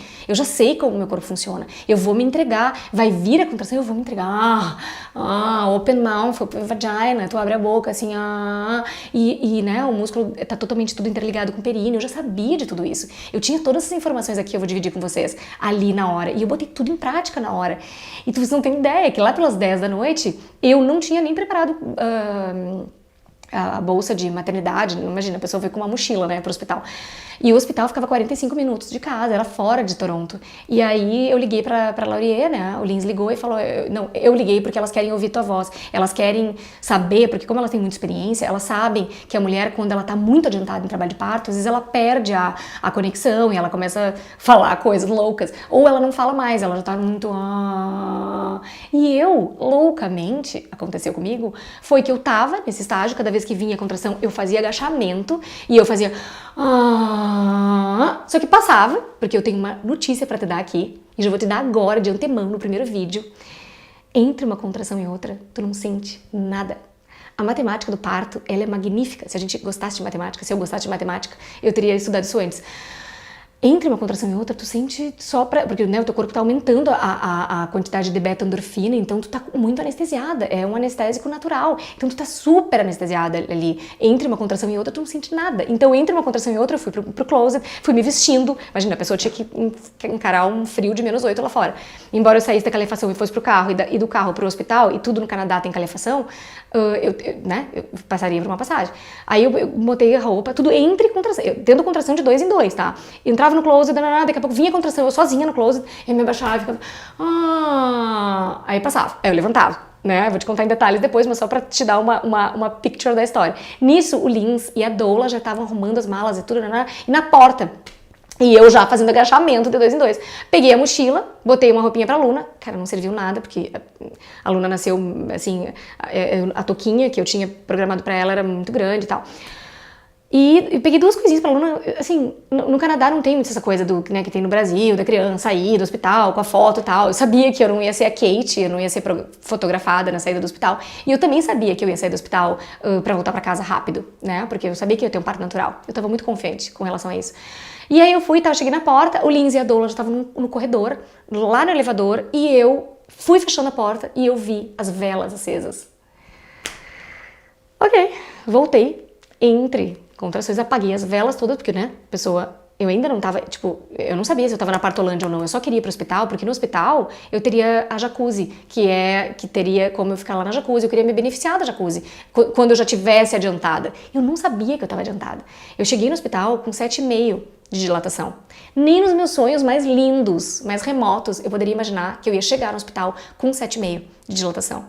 como o meu corpo funciona. Eu vou me entregar, vai vir a contração, eu vou me entregar. Open mouth, open vagina, tu abre a boca, assim, e né, o músculo tá totalmente tudo interligado com o períneo. Eu já sabia de tudo isso. Eu tinha todas essas informações aqui, eu vou dividir com vocês, ali na hora. E eu botei tudo em prática na hora. E tu não tem ideia que lá pelas 10 da noite eu não tinha nem preparado a bolsa de maternidade. Imagina, a pessoa veio com uma mochila, né, pro hospital. E o hospital ficava 45 minutos de casa, era fora de Toronto. E aí eu liguei pra Laurier, né, o Linz ligou e falou, não, eu liguei porque elas querem ouvir tua voz, elas querem saber, porque como elas têm muita experiência, elas sabem que a mulher, quando ela tá muito adiantada em trabalho de parto, às vezes ela perde a conexão e ela começa a falar coisas loucas, ou ela não fala mais, ela já tá muito... E eu, loucamente, aconteceu comigo, foi que eu tava nesse estágio, cada vez que vinha a contração, eu fazia agachamento e eu fazia... Só que passava, porque eu tenho uma notícia pra te dar aqui, e já vou te dar agora, de antemão, no primeiro vídeo. Entre uma contração e outra, tu não sente nada. A matemática do parto, ela é magnífica. Se a gente gostasse de matemática, se eu gostasse de matemática, eu teria estudado isso antes. Entre uma contração e outra, tu sente só porque, né, o teu corpo tá aumentando a quantidade de beta-endorfina, então tu tá muito anestesiada, é um anestésico natural, então tu tá super anestesiada ali. Entre uma contração e outra, tu não sente nada. Então, entre uma contração e outra, eu fui pro closet, fui me vestindo, imagina, a pessoa tinha que encarar um frio de menos 8 lá fora. Embora eu saísse da calefação e fosse pro carro, e do carro pro hospital, e tudo no Canadá tem calefação, eu passaria por uma passagem. Aí eu botei a roupa, tudo entre contração, tendo contração de 2 em 2, tá? Entrava no closet, daqui a pouco vinha a contração, eu sozinha no closet, e me abaixava e ficava... Aí passava, aí eu levantava, né? Eu vou te contar em detalhes depois, mas só pra te dar uma picture da história. Nisso, o Linz e a doula já estavam arrumando as malas e tudo, e na porta... E eu já fazendo agachamento de 2 em 2. Peguei a mochila, botei uma roupinha pra Luna. Cara, não serviu nada, porque a Luna nasceu, assim, a touquinha que eu tinha programado pra ela era muito grande e tal. E peguei 2 coisinhas pra Luna, assim, no Canadá não tem muito essa coisa do, né, que tem no Brasil, da criança sair do hospital com a foto e tal. Eu sabia que eu não ia ser a Kate, eu não ia ser fotografada na saída do hospital. E eu também sabia que eu ia sair do hospital pra voltar pra casa rápido, né, porque eu sabia que eu ia ter um parto natural. Eu tava muito confiante com relação a isso. E aí eu cheguei na porta, o Linz e a doula já estavam no corredor, lá no elevador, e eu fui fechando a porta e eu vi as velas acesas. Ok, voltei, entre contrações, apaguei as velas todas, porque, né, eu ainda não tava, tipo, eu não sabia se eu tava na Partolândia ou não, eu só queria ir pro hospital, porque no hospital eu teria a jacuzzi, que teria como eu ficar lá na jacuzzi, eu queria me beneficiar da jacuzzi, quando eu já tivesse adiantada. Eu não sabia que eu tava adiantada. Eu cheguei no hospital com 7,5 de dilatação. Nem nos meus sonhos mais lindos, mais remotos, eu poderia imaginar que eu ia chegar no hospital com 7,5 de dilatação.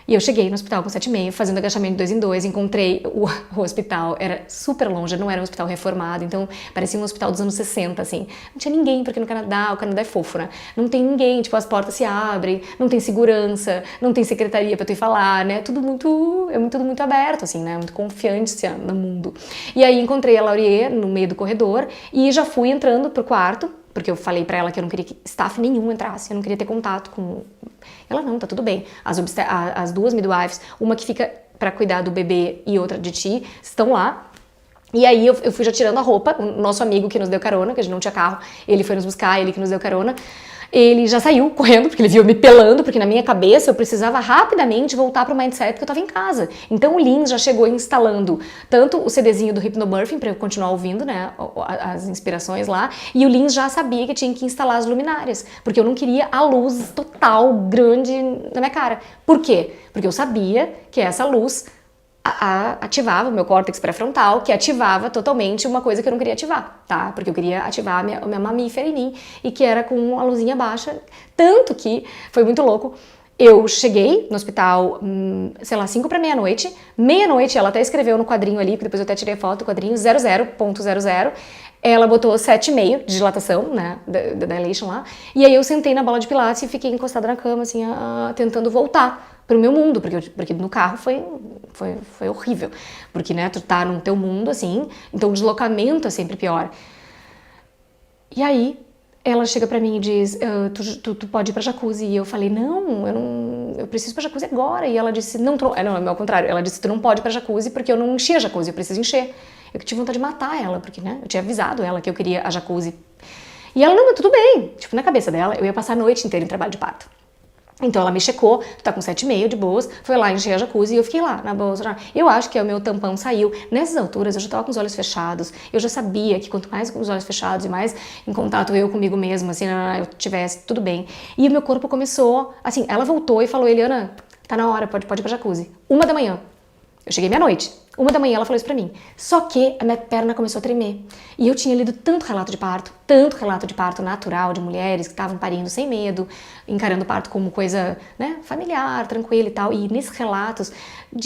E eu cheguei no hospital com 7,5, fazendo agachamento de 2 em 2, encontrei o hospital, era super longe, não era um hospital reformado, então parecia um hospital dos anos 60, assim. Não tinha ninguém, porque no Canadá, o Canadá é fofo, né? Não tem ninguém, tipo, as portas se abrem, não tem segurança, não tem secretaria pra tu ir falar, né? Tudo muito aberto, assim, né? Muito confiante no mundo. E aí encontrei a Laurier no meio do corredor e já fui entrando pro quarto, porque eu falei pra ela que eu não queria que staff nenhum entrasse, eu não queria ter contato com... Ela não, tá tudo bem. As duas midwives, uma que fica pra cuidar do bebê e outra de ti, estão lá. E aí eu fui já tirando a roupa, o nosso amigo que nos deu carona, que a gente não tinha carro, ele foi nos buscar, ele que nos deu carona. Ele já saiu correndo, porque ele viu me pelando, porque na minha cabeça eu precisava rapidamente voltar pro mindset que eu tava em casa. Então o Lins já chegou instalando tanto o CDzinho do Hypnobirthing, pra eu continuar ouvindo, né, as inspirações lá, e o Lins já sabia que tinha que instalar as luminárias, porque eu não queria a luz total, grande na minha cara. Por quê? Porque eu sabia que essa luz ativava o meu córtex pré-frontal, que ativava totalmente uma coisa que eu não queria ativar, tá? Porque eu queria ativar a minha mamífera em mim, e que era com a luzinha baixa, tanto que foi muito louco. Eu cheguei no hospital, sei lá, 5 para meia-noite, ela até escreveu no quadrinho ali, que depois eu até tirei foto do quadrinho, 00.00, ela botou 7,5 de dilatação, né, da dilation lá, e aí eu sentei na bola de pilates e fiquei encostada na cama, assim, tentando voltar pro meu mundo, porque no carro foi horrível, porque, né, tu tá no teu mundo, assim, então o deslocamento é sempre pior. E aí, ela chega pra mim e diz, tu pode ir pra jacuzzi, e eu falei, não, eu preciso ir pra jacuzzi agora, e ela disse, não, ao contrário, ela disse, tu não pode ir pra jacuzzi porque eu não enchi a jacuzzi, eu preciso encher. Eu tive vontade de matar ela, porque, né, eu tinha avisado ela que eu queria a jacuzzi. E ela, não, mas tudo bem, tipo, na cabeça dela, eu ia passar a noite inteira em trabalho de parto. Então ela me checou, tu tá com 7,5 de boas, foi lá, enchei a jacuzzi e eu fiquei lá, na boa. Eu acho que o meu tampão saiu. Nessas alturas eu já tava com os olhos fechados, eu já sabia que quanto mais com os olhos fechados e mais em contato eu comigo mesma, assim, eu tivesse, tudo bem. E o meu corpo começou, assim, ela voltou e falou, Eliana, tá na hora, pode ir pra jacuzzi. 1 da manhã. Eu cheguei meia-noite. 1 da manhã ela falou isso pra mim. Só que a minha perna começou a tremer. E eu tinha lido tanto relato de parto natural de mulheres que estavam parindo sem medo, encarando o parto como coisa, né, familiar, tranquila e tal. E nesses relatos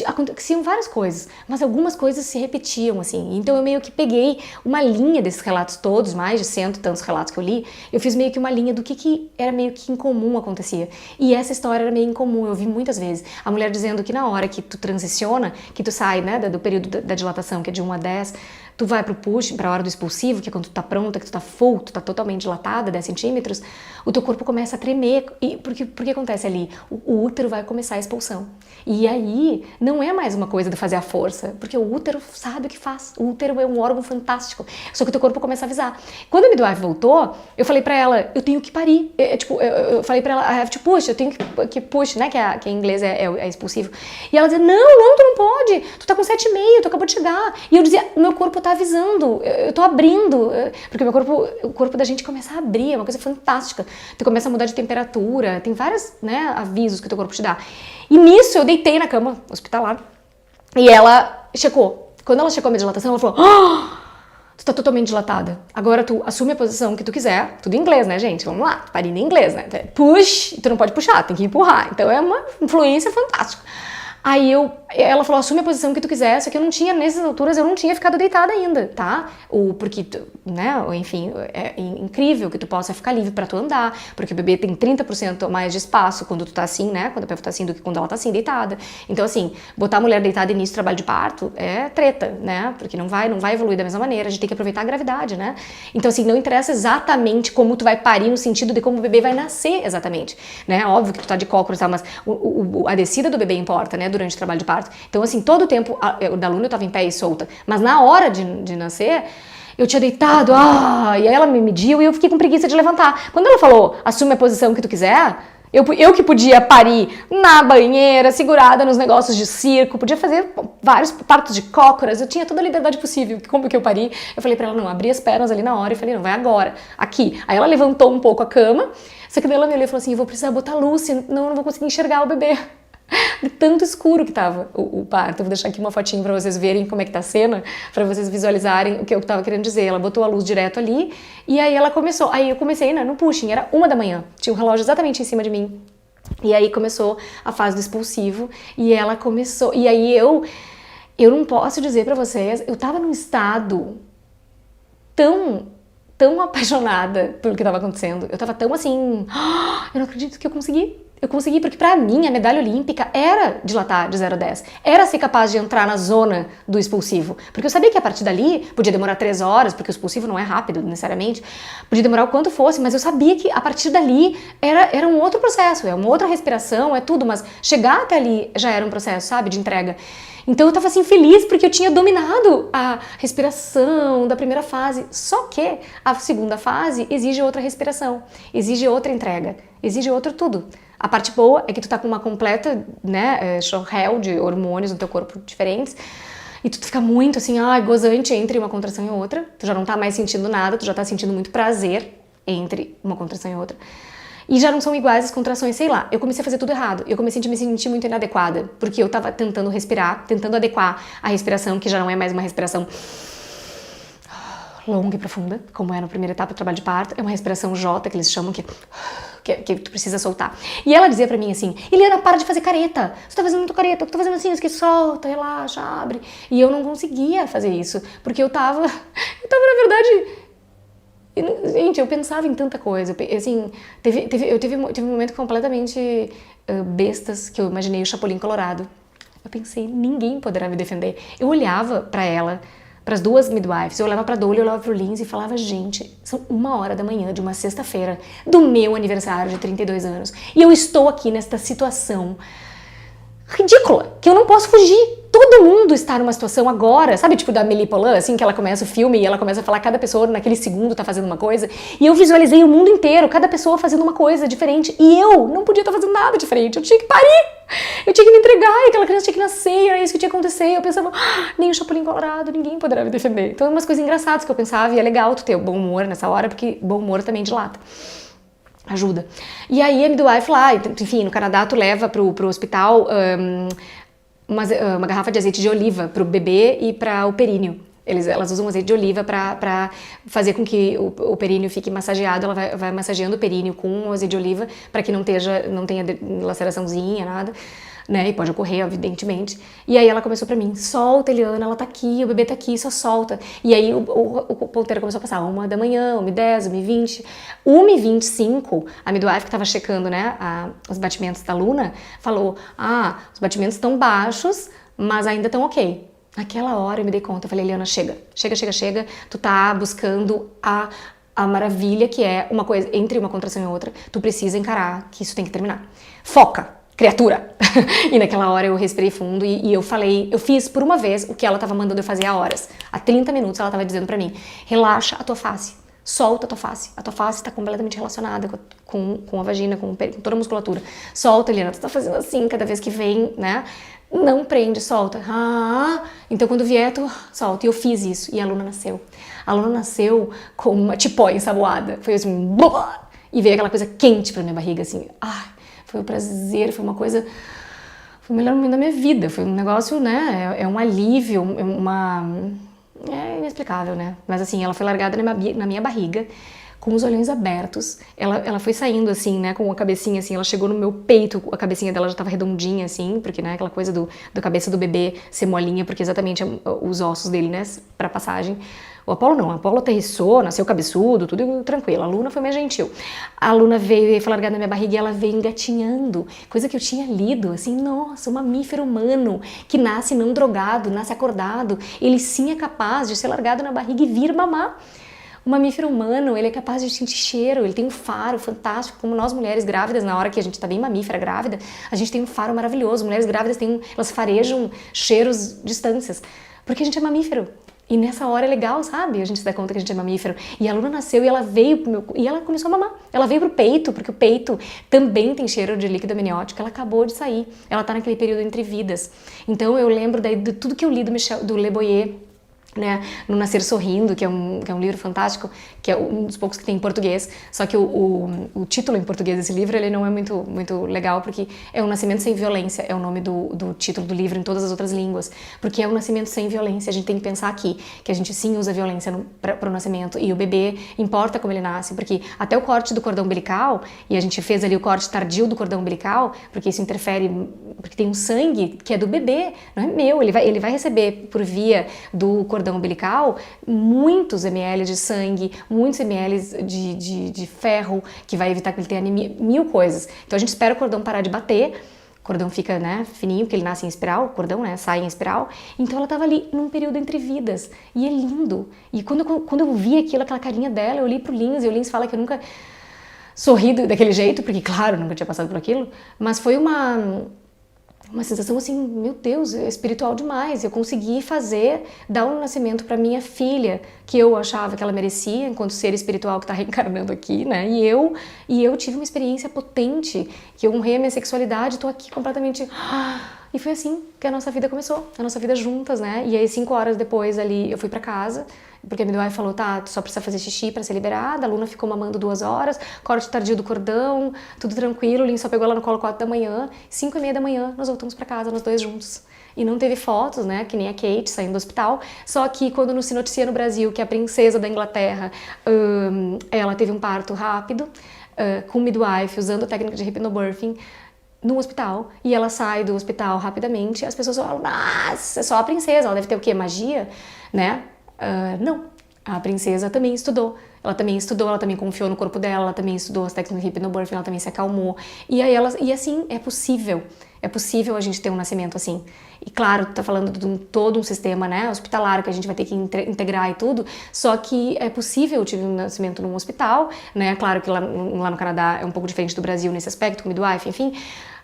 aconteciam várias coisas, mas algumas coisas se repetiam, assim. Então eu meio que peguei uma linha desses relatos todos, mais de 100 e tantos relatos que eu li, eu fiz meio que uma linha do que era meio que incomum acontecia. E essa história era meio incomum, eu vi muitas vezes. A mulher dizendo que na hora que tu transiciona, que tu sai, né, do período da dilatação, que é de 1 a 10, tu vai pro push, pra hora do expulsivo, que é quando tu tá pronta, que tu tá full, tu tá totalmente dilatada, 10 centímetros, o teu corpo começa a tremer. E porque acontece ali? O útero vai começar a expulsão. E aí, não é mais uma coisa de fazer a força, porque o útero sabe o que faz. O útero é um órgão fantástico. Só que o teu corpo começa a avisar. Quando a midwife voltou, eu falei pra ela, eu tenho que parir. Eu falei pra ela, I have to push, eu tenho que push, né, que em inglês é expulsivo. E ela dizia, não, tu não pode, tu tá com 7,5, tu acabou de chegar. E eu dizia, o meu corpo tá avisando, eu tô abrindo, porque o corpo da gente começa a abrir, é uma coisa fantástica. Tu começa a mudar de temperatura, tem vários, né, avisos que o teu corpo te dá. E nisso eu deitei na cama hospitalar e ela checou. Quando ela checou a minha dilatação, ela falou, tu tá totalmente dilatada. Agora tu assume a posição que tu quiser. Tudo em inglês, né, gente? Vamos lá, parindo em inglês, né? Push, tu não pode puxar, tem que empurrar. Então é uma influência fantástica. Aí ela falou, assume a posição que tu quiser, só que eu não tinha, nessas alturas, eu não tinha ficado deitada ainda, tá? Porque, né, enfim, é incrível que tu possa ficar livre pra tu andar, porque o bebê tem 30% mais de espaço quando tu tá assim, né, quando a pelve tá assim, do que quando ela tá assim, deitada. Então, assim, botar a mulher deitada início do trabalho de parto é treta, né, porque não vai evoluir da mesma maneira, a gente tem que aproveitar a gravidade, né? Então, assim, não interessa exatamente como tu vai parir no sentido de como o bebê vai nascer exatamente, né? Óbvio que tu tá de cócoras e tal, mas a descida do bebê importa, né, durante o trabalho de parto. Então, assim, todo o tempo da Luna eu tava em pé e solta, mas na hora de nascer, eu tinha deitado, e aí ela me mediu e eu fiquei com preguiça de levantar. Quando ela falou, assume a posição que tu quiser, eu que podia parir na banheira, segurada nos negócios de circo, podia fazer vários partos de cócoras, eu tinha toda a liberdade possível. Como que eu pari? Eu falei pra ela, não, abri as pernas ali na hora e falei, não, vai agora, aqui. Aí ela levantou um pouco a cama, só que daí ela me olhou e falou assim, eu vou precisar botar luz, senão eu não vou conseguir enxergar o bebê. De tanto escuro que tava o parto. Eu vou deixar aqui uma fotinho pra vocês verem como é que tá a cena, pra vocês visualizarem o que eu tava querendo dizer. Ela botou a luz direto ali e aí ela começou. Aí eu comecei, né, no pushing, era 1 da manhã. Tinha um relógio exatamente em cima de mim. E aí começou a fase do expulsivo e ela começou. E aí eu não posso dizer pra vocês, eu tava num estado tão apaixonada pelo que estava acontecendo. Eu tava tão assim, eu não acredito que eu consegui. Eu consegui, porque pra mim a medalha olímpica era dilatar de 0 a 10. Era ser capaz de entrar na zona do expulsivo. Porque eu sabia que a partir dali podia demorar 3 horas, porque o expulsivo não é rápido necessariamente. Podia demorar o quanto fosse, mas eu sabia que a partir dali era um outro processo, é uma outra respiração, é tudo. Mas chegar até ali já era um processo, sabe, de entrega. Então eu tava assim feliz porque eu tinha dominado a respiração da primeira fase. Só que a segunda fase exige outra respiração, exige outra entrega, exige outro tudo. A parte boa é que tu tá com uma completa, né, chorrel de hormônios no teu corpo diferentes. E tu fica muito assim, gozante entre uma contração e outra. Tu já não tá mais sentindo nada, tu já tá sentindo muito prazer entre uma contração e outra. E já não são iguais as contrações, sei lá. Eu comecei a fazer tudo errado. Eu comecei a me sentir muito inadequada. Porque eu tava tentando respirar, tentando adequar a respiração, que já não é mais uma respiração longa e profunda, como é na primeira etapa do trabalho de parto. É uma respiração J, que eles chamam, que tu precisa soltar. E ela dizia pra mim assim, Eliana, para de fazer careta. Você tá fazendo muito careta, eu tô fazendo assim, isso aqui, solta, relaxa, abre. E eu não conseguia fazer isso, porque eu tava na verdade... Gente, eu pensava em tanta coisa, assim, eu tive um momento completamente bestas, que eu imaginei o Chapolin Colorado. Eu pensei, ninguém poderá me defender. Eu olhava pra ela, pras duas midwives, eu olhava pra Dolly, eu olhava pro Lindsay e falava, gente, são 1h da manhã de uma sexta-feira do meu aniversário de 32 anos, e eu estou aqui nesta situação ridícula, que eu não posso fugir. Todo mundo está numa situação agora, sabe, tipo da Amélie Poulain, assim, que ela começa o filme e ela começa a falar cada pessoa naquele segundo tá fazendo uma coisa, e eu visualizei o mundo inteiro, cada pessoa fazendo uma coisa diferente, e eu não podia estar fazendo nada diferente, eu tinha que parir, eu tinha que me entregar, e aquela criança tinha que nascer, era isso que tinha que acontecer, e eu pensava, nem o Chapolin Colorado, ninguém poderá me defender. Então, umas coisas engraçadas que eu pensava, e é legal tu ter bom humor nessa hora, porque bom humor também dilata. Ajuda. E aí a midwife lá, enfim, no Canadá tu leva pro hospital uma garrafa de azeite de oliva pro bebê e para o períneo. Elas usam azeite de oliva para fazer com que o períneo fique massageado. Ela vai massageando o períneo com o azeite de oliva para que não tenha laceraçãozinha, nada. Né? E pode ocorrer, evidentemente. E aí ela começou pra mim, solta, Eliana, ela tá aqui, o bebê tá aqui, só solta. E aí o ponteiro começou a passar 1 da manhã, 1h10, 1h20, 1h25, a midwife que tava checando, né, os batimentos da Luna, falou, os batimentos estão baixos, mas ainda estão ok. Naquela hora eu me dei conta, eu falei, Eliana, chega, tu tá buscando a maravilha que é uma coisa, entre uma contração e outra, tu precisa encarar que isso tem que terminar. Foca! Criatura! E naquela hora eu respirei fundo e eu falei, eu fiz por uma vez o que ela tava mandando eu fazer há horas. Há 30 minutos ela tava dizendo pra mim, relaxa a tua face, solta a tua face tá completamente relacionada com a vagina, com toda a musculatura. Solta, Eliana, tu tá fazendo assim cada vez que vem, né? Não prende, solta. Então quando vier, tu solta. E eu fiz isso e a Luna nasceu. A Luna nasceu com uma tipóia ensaboada. Foi assim, e veio aquela coisa quente pra minha barriga, assim, foi um prazer, foi uma coisa, foi o melhor momento da minha vida, foi um negócio, né, é um alívio, é inexplicável, né, mas assim, ela foi largada na minha barriga, com os olhos abertos, ela foi saindo assim, né, com a cabecinha assim, ela chegou no meu peito, a cabecinha dela já tava redondinha assim, porque, né, aquela coisa da cabeça do bebê ser molinha, porque exatamente os ossos dele, né, pra passagem. O Apolo não, o Apolo aterrissou, nasceu cabeçudo, tudo tranquilo. A Luna foi mais gentil. A Luna veio e foi largada na minha barriga e ela veio engatinhando, coisa que eu tinha lido, assim, nossa, um mamífero humano que nasce não drogado, nasce acordado, ele sim é capaz de ser largado na barriga e vir mamar. O mamífero humano, ele é capaz de sentir cheiro, ele tem um faro fantástico, como nós mulheres grávidas, na hora que a gente tá bem mamífera grávida, a gente tem um faro maravilhoso. Mulheres grávidas elas farejam cheiros distâncias, porque a gente é mamífero. E nessa hora é legal, sabe? A gente se dá conta que a gente é mamífero. E a Luna nasceu e ela veio e ela começou a mamar. Ela veio pro peito, porque o peito também tem cheiro de líquido amniótico. Ela acabou de sair. Ela tá naquele período entre vidas. Então eu lembro daí de tudo que eu li do Le Boyer, né, no Nascer Sorrindo, que é um livro fantástico, que é um dos poucos que tem em português, só que o título em português desse livro, ele não é muito legal, porque é O Nascimento Sem Violência, é o nome do título do livro em todas as outras línguas, porque é um nascimento sem violência. A gente tem que pensar aqui, que a gente sim usa violência para o nascimento, e o bebê, importa como ele nasce, porque até o corte do cordão umbilical, e a gente fez ali o corte tardio do cordão umbilical, porque isso interfere, porque tem um sangue que é do bebê, não é meu, ele vai receber por via do cordão umbilical muitos ml de sangue, muitos ml de ferro, que vai evitar que ele tenha anemia, mil coisas. Então a gente espera o cordão parar de bater, o cordão fica, né, fininho, porque ele nasce em espiral, o cordão, né, sai em espiral. Então ela tava ali num período entre vidas, e é lindo. E quando eu vi aquilo, aquela carinha dela, eu olhei pro Lins, e o Lins fala que eu nunca sorri daquele jeito, porque claro, nunca tinha passado por aquilo, mas foi uma sensação assim, meu Deus, é espiritual demais. Eu consegui dar um nascimento para minha filha, que eu achava que ela merecia, enquanto ser espiritual que tá reencarnando aqui, né? E eu tive uma experiência potente, que eu honrei a minha sexualidade, tô aqui completamente... E foi assim que a nossa vida começou, a nossa vida juntas, né? E aí 5 horas depois ali eu fui pra casa, porque a midwife falou, tá, tu só precisa fazer xixi pra ser liberada, a Luna ficou mamando 2 horas, corte tardio do cordão, tudo tranquilo, o Lin só pegou ela no colo 4 da manhã, 5:30 da manhã nós voltamos pra casa, nós dois juntos. E não teve fotos, né, que nem a Kate saindo do hospital, só que quando se noticia no Brasil que a princesa da Inglaterra, ela teve um parto rápido, com midwife, usando a técnica de hypnobirthing, no hospital, e ela sai do hospital rapidamente, as pessoas falam, nossa, é só a princesa, ela deve ter o quê? Magia? Né? Não, a princesa também estudou, ela também confiou no corpo dela, ela também estudou as técnicas de hypnobirthing, ela também se acalmou, e assim, é possível a gente ter um nascimento assim. E claro, tu tá falando de todo um sistema, né, hospitalar, que a gente vai ter que integrar e tudo, só que é possível. Eu tive um nascimento num hospital, né, claro que lá no Canadá é um pouco diferente do Brasil nesse aspecto, com midwife, enfim,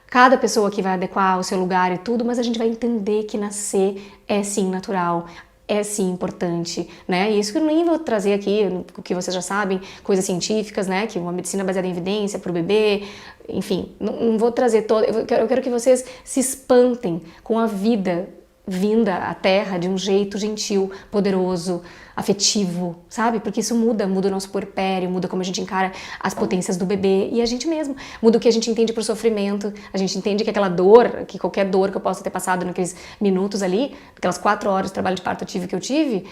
cada pessoa que vai adequar o seu lugar e tudo, mas a gente vai entender que nascer é sim natural, é sim importante, né? E isso que eu nem vou trazer aqui, o que vocês já sabem, coisas científicas, né? Que uma medicina baseada em evidência para o bebê, enfim, não vou trazer todo. Eu quero que vocês se espantem com a vida vinda à Terra de um jeito gentil, poderoso, afetivo, sabe? Porque isso muda o nosso puerpério, muda como a gente encara as potências do bebê e a gente mesmo. Muda o que a gente entende pro sofrimento, a gente entende que aquela dor, que qualquer dor que eu possa ter passado naqueles minutos ali, aquelas 4 horas de trabalho de parto ativo que eu tive,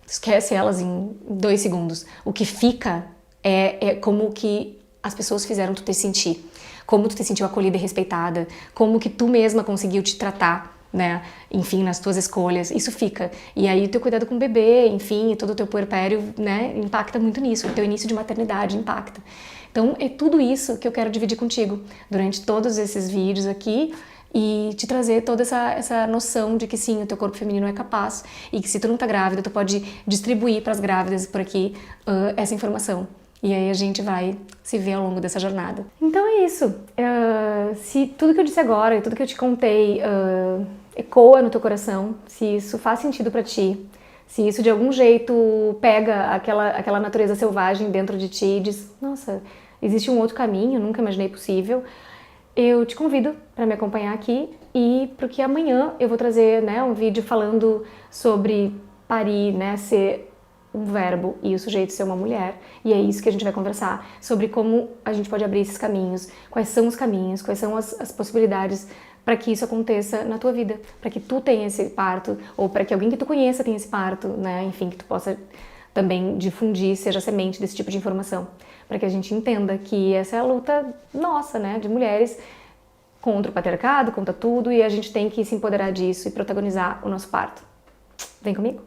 esquece elas em 2 segundos. O que fica é como que as pessoas fizeram tu te sentir, como tu te sentiu acolhida e respeitada, como que tu mesma conseguiu te tratar, né, enfim, nas tuas escolhas, isso fica. E aí o teu cuidado com o bebê, enfim, e todo o teu puerpério, né, impacta muito nisso, o teu início de maternidade impacta. Então é tudo isso que eu quero dividir contigo durante todos esses vídeos aqui e te trazer toda essa noção de que sim, o teu corpo feminino é capaz e que se tu não tá grávida, tu pode distribuir para as grávidas por aqui essa informação. E aí a gente vai se ver ao longo dessa jornada. Então é isso. Se tudo que eu disse agora e tudo que eu te contei ecoa no teu coração, se isso faz sentido pra ti, se isso de algum jeito pega aquela natureza selvagem dentro de ti e diz, nossa, existe um outro caminho, nunca imaginei possível, eu te convido para me acompanhar aqui e porque amanhã eu vou trazer, né, um vídeo falando sobre parir, né, ser um verbo e o sujeito ser uma mulher, e é isso que a gente vai conversar, sobre como a gente pode abrir esses caminhos, quais são os caminhos, quais são as possibilidades para que isso aconteça na tua vida, para que tu tenha esse parto, ou para que alguém que tu conheça tenha esse parto, né, enfim, que tu possa também difundir, seja semente desse tipo de informação, para que a gente entenda que essa é a luta nossa, né, de mulheres contra o patriarcado, contra tudo, e a gente tem que se empoderar disso e protagonizar o nosso parto. Vem comigo?